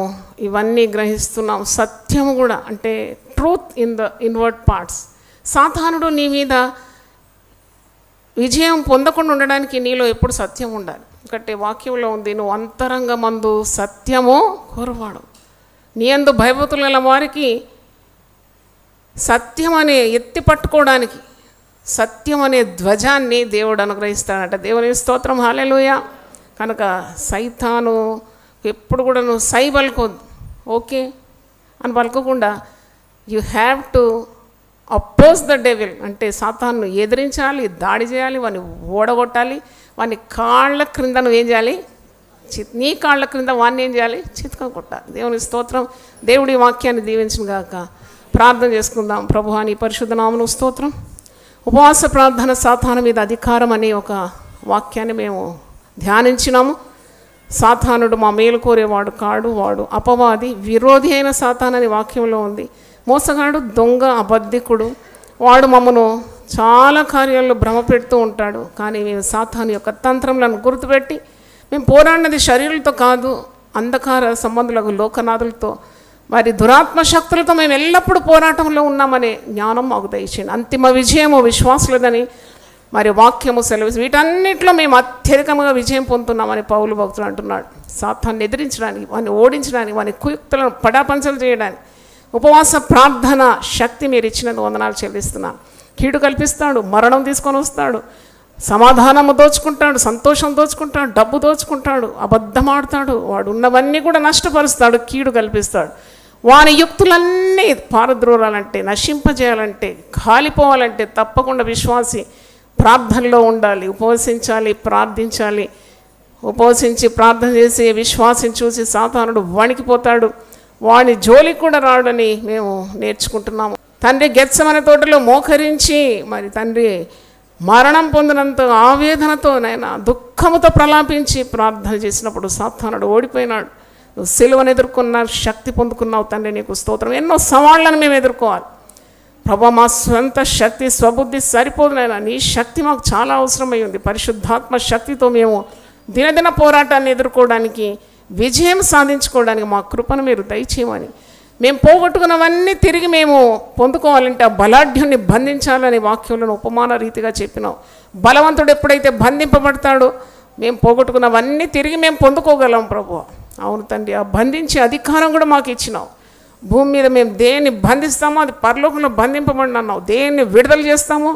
ఇవన్నీ గ్రహిస్తున్నాం. సత్యము కూడా అంటే truth in the inward parts. సాతానుడు నీ మీద విజయం పొందకుండా ఉండడానికి నీలో ఎప్పుడు సత్యం ఉండాలి. ఎందుకంటే వాక్యంలో ఉంది, నువ్వు అంతరంగమందు సత్యము కోరువాడు. నీ యందు భయభక్తులు గల వారికి సత్యం అనే ఎత్తి పట్టుకోవడానికి సత్యం అనే ధ్వజాన్ని దేవుడు అనుగ్రహిస్తాడంట. దేవుని స్తోత్రం, హల్లెలూయా. కనుక సైతాను ఎప్పుడు కూడా నువ్వు సై పలుకోద్దు, ఓకే అని పలుకోకుండా you have to oppose the devil. అంటే సాతాను ఎదిరించాలి, దాడి చేయాలి, వాడిని ఓడగొట్టాలి. వాని కాళ్ళ క్రింద నువ్వేం చేయాలి? నీ కాళ్ళ క్రింద వాడిని ఏం చేయాలి? చితక కొట్టాలి. దేవుని స్తోత్రం. దేవుడి వాక్యాన్ని దీవించును గాక. ప్రార్థన చేసుకుందాం. ప్రభువా నీ పరిశుద్ధ నామమునకు స్తోత్రం. ఉపవాస ప్రార్థన సాతాను మీద అధికారం అనే ఒక వాక్యాన్ని మేము ధ్యానించినాము. సాతానుడు మా మేలు కోరేవాడు కాడు, వాడు అపవాది విరోధి అయిన సాతాను అని వాక్యంలో ఉంది. మోసగాడు, దొంగ, అబద్ధికుడు. వాడు మమ్మను చాలా కార్యాల్లో భ్రమ పెడుతూ ఉంటాడు. కానీ మేము సాతాను యొక్క తంత్రములను గుర్తుపెట్టి మేము పోరాడినది శరీరులతో కాదు, అంధకార సంబంధులకు లోకనాథులతో మరి దురాత్మ శక్తులతో మేము ఎల్లప్పుడూ పోరాటంలో ఉన్నామనే జ్ఞానం మాకు దయచేయండి. అంతిమ విజయము విశ్వాసులదని మరి వాక్యము సెలవు. వీటన్నిటిలో మేము అత్యధికంగా విజయం పొందుతున్నామని పౌలు భక్తులు అంటున్నాడు. సాతాన్ని ఎదిరించడానికి, వాడిని ఓడించడానికి, వాని కుయుక్తులను పడాపంచలు చేయడానికి ఉపవాస ప్రార్థన శక్తి మీరు ఇచ్చినందుకు వందనాలు చెల్లిస్తున్నాను. కీడు కల్పిస్తాడు, మరణం తీసుకొని వస్తాడు, సమాధానము దోచుకుంటాడు, సంతోషం దోచుకుంటాడు, డబ్బు దోచుకుంటాడు, అబద్ధమాడతాడు, వాడు ఉన్నవన్నీ కూడా నష్టపరుస్తాడు, కీడు కల్పిస్తాడు. వాని యుక్తులన్నీ పారద్రోరాలంటే, నశింపజేయాలంటే, కాలిపోవాలంటే తప్పకుండా విశ్వాసి ప్రార్థనలో ఉండాలి, ఉపవసించాలి, ప్రార్థించాలి. ఉపవసించి ప్రార్థన చేసి విశ్వాసం చూసి సాతానుడు వణికిపోతాడు, వాని జోలికి కూడా రాడని మేము నేర్చుకుంటున్నాము. తండ్రి గెత్సెమనే తోటలో మోకరించి మరి తండ్రి మరణం పొందినంత ఆవేదనతో నాయన దుఃఖముతో ప్రలాపించి ప్రార్థన చేసినప్పుడు సాతానుడు ఓడిపోయినాడు. నువ్వు సిలువను ఎదుర్కొన్న శక్తి పొందుకున్నావు తండ్రి, నీకు స్తోత్రం. ఎన్నో సవాళ్ళను మేము ఎదుర్కోవాలి ప్రభా. మా స్వంత శక్తి స్వబుద్ధి సరిపోదు నాయన, నీ శక్తి మాకు చాలా అవసరమై ఉంది. పరిశుద్ధాత్మ శక్తితో మేము దినదిన పోరాటాన్ని ఎదుర్కోవడానికి, విజయం సాధించుకోవడానికి మా కృపను మీరు దయచేయమని, మేము పోగొట్టుకున్నవన్నీ తిరిగి మేము పొందుకోవాలంటే ఆ బలాఢ్యుని బంధించాలని వాక్యంలో ఉపమాన రీతిగా చెప్పినావు. బలవంతుడు ఎప్పుడైతే బంధింపబడతాడో మేము పోగొట్టుకున్నవన్నీ తిరిగి మేము పొందుకోగలం ప్రభు. అవును తండ్రి, ఆ బంధించే అధికారం కూడా మాకు ఇచ్చినావు. భూమి మీద మేము దేన్ని బంధిస్తామో అది పరలోకంలో బంధింపబడి అన్నావు, దేన్ని విడుదల చేస్తామో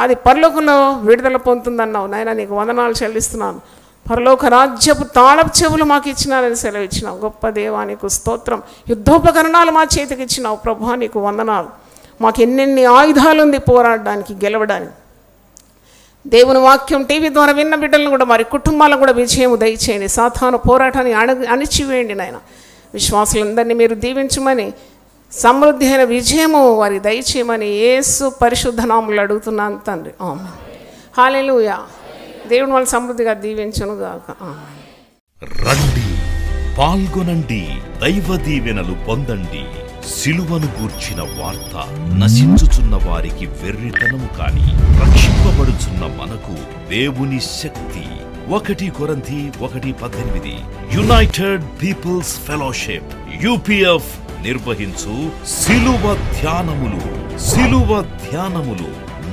అది పరలోకంలో విడుదల పొందుతుందన్నావు. నాయన నీకు వందనాలు చెల్లిస్తున్నాను. పరలోక రాజ్యపు తాళపు చెవులు మాకు ఇచ్చినారని సెలవు ఇచ్చినావు. గొప్ప దేవా నీకు స్తోత్రం. యుద్ధోపకరణాలు మా చేతికి ఇచ్చినావు ప్రభా, నీకు వందనాలు. మాకు ఎన్నెన్ని ఆయుధాలు ఉంది పోరాడడానికి, గెలవడానికి. దేవుని వాక్యం టీవీ ద్వారా విన్న బిడ్డలను కూడా మరి కుటుంబాలకు కూడా విజయం దయచేయండి. సాతాను పోరాటాన్ని అణిచివేయండి నాయన. విశ్వాసులందరినీ మీరు దీవించమని, సమృద్ధి అయిన విజయము వారి దయచేయమని యేసు పరిశుద్ధ నామములో అడుగుతున్నాను తండ్రి, ఆమేన్. హల్లెలూయా. దేవుని వాళ్ళు సమృద్ధిగా దీవించును గాక. రండి, పాల్గొనండి, దైవ దీవెనలు పొందండి. సిలువను గూర్చిన వార్త నశించుచున్న వారికి వెర్రితనము కాని, రక్షింపబడుచున్న మనకు దేవుని శక్తి. 1 కొరింథీ 1:18. యునైటెడ్ పీపుల్స్ ఫెలోషిప్ UPF నిర్వహించు సిలువ ధ్యానములు.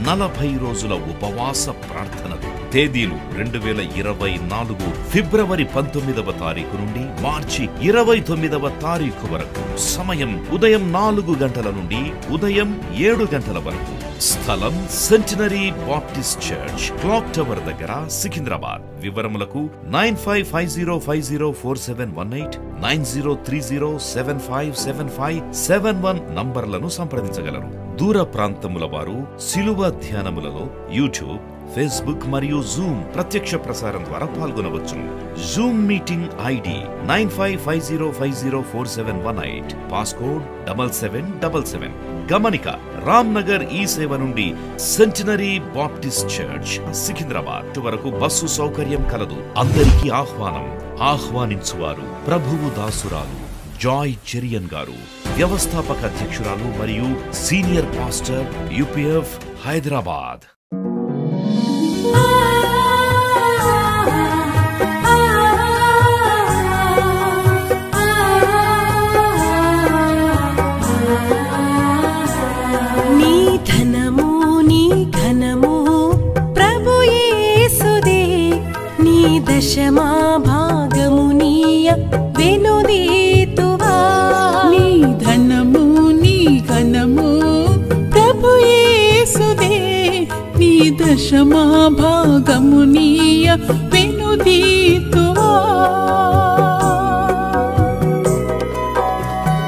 40 రోజుల ఉపవాస ప్రార్థనలు. తేదీలు 2024 ఫిబ్రవరి 19వ తారీఖు నుండి మార్చి 29వ తారీఖు వరకు. సమయం ఉదయం 4 గంటల నుండి ఉదయం 7 గంటల వరకు. స్థలం centenary Baptist church, clock tower దగ్గర, సికింద్రాబాద్. వివరములకు 9550504718, 9030757571 నంబర్లను సంప్రదించగలరు. దూర ప్రాంతముల వారు సిలువ ధ్యానములలో యూట్యూబ్, ఫేస్బుక్ మరియు జూమ్ ప్రత్యక్ష ప్రసారం ద్వారా పాల్గొనవచ్చును. Zoom meeting ID 9550504718, passcode 7777. గమనిక, రామ్నగర్ ఈ సేవ నుండి సెంటినరీ బాప్టిస్ట్ చర్చ్, సికింద్రాబాద్ వరకు బస్సు సౌకర్యం కలదు. అందరికీ ఆహ్వానం. ఆహ్వానించువారు ప్రభువు దాసురాలు జాయ్ చెరియన్ గారు, వ్యవస్థాపక అధ్యక్షురాలు మరియు సీనియర్ పాస్టర్ UPF హైదరాబాద్. నీ ధనము నీ ఘనము ప్రభు యేసుదే, నీ దశమా భాగము నీయ వెనుదీతువా. దశమా భాగమునీయ వెనుదీతువా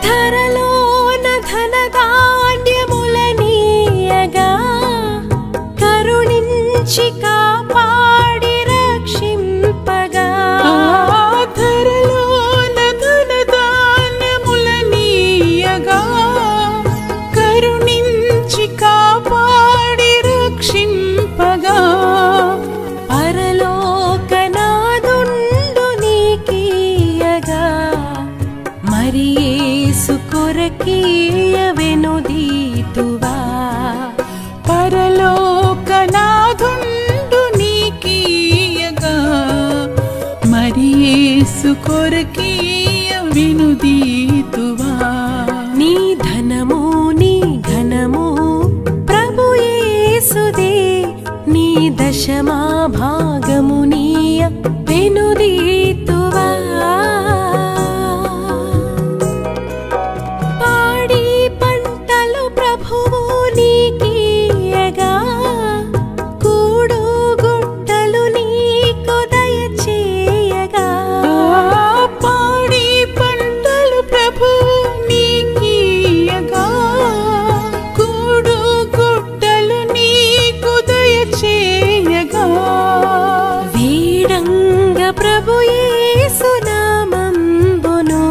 ధరలోన ధనధాన్యములనీయగా కరుణించి కాపాడి రక్షింపగా ధరలోన ధనధాన్యములనీయగా కరుణించి కాపాడి రక్షింపగా పరలోకనాదుండు నీకీయగా మరి యేసు కొరకీయ వెనుదీతువా పరలోకనాథుండు నీకీయగా మరి యేసు కొరకీయ వెనుదీతువా నీ ధనము నీ ఘనము ప్రభు యేసుదే నీ దశమా భాగమునీయ వెనుదీతువా పాడి పంటలు ప్రభువు నీకీయగా కూడు గుట్టలు నీకు దయచేయగా పాడి పంటలు ప్రభు నీకీయగా కూడు గుట్టలు నీకు దయచేయగా వీడంగ ప్రభు యేసు నామంబును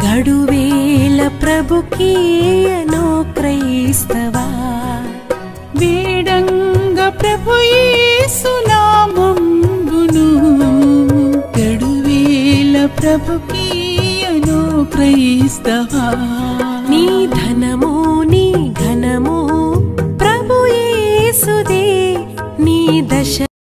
గడువేల ప్రభుకీయను క్రైస్తవా వేడంగ ప్రభు యేసు నామంబును గడువేల ప్రభుకీయను క్రైస్తవా నీ ధనము నీ ఘనము ప్రభు యేసుదే నీ దశ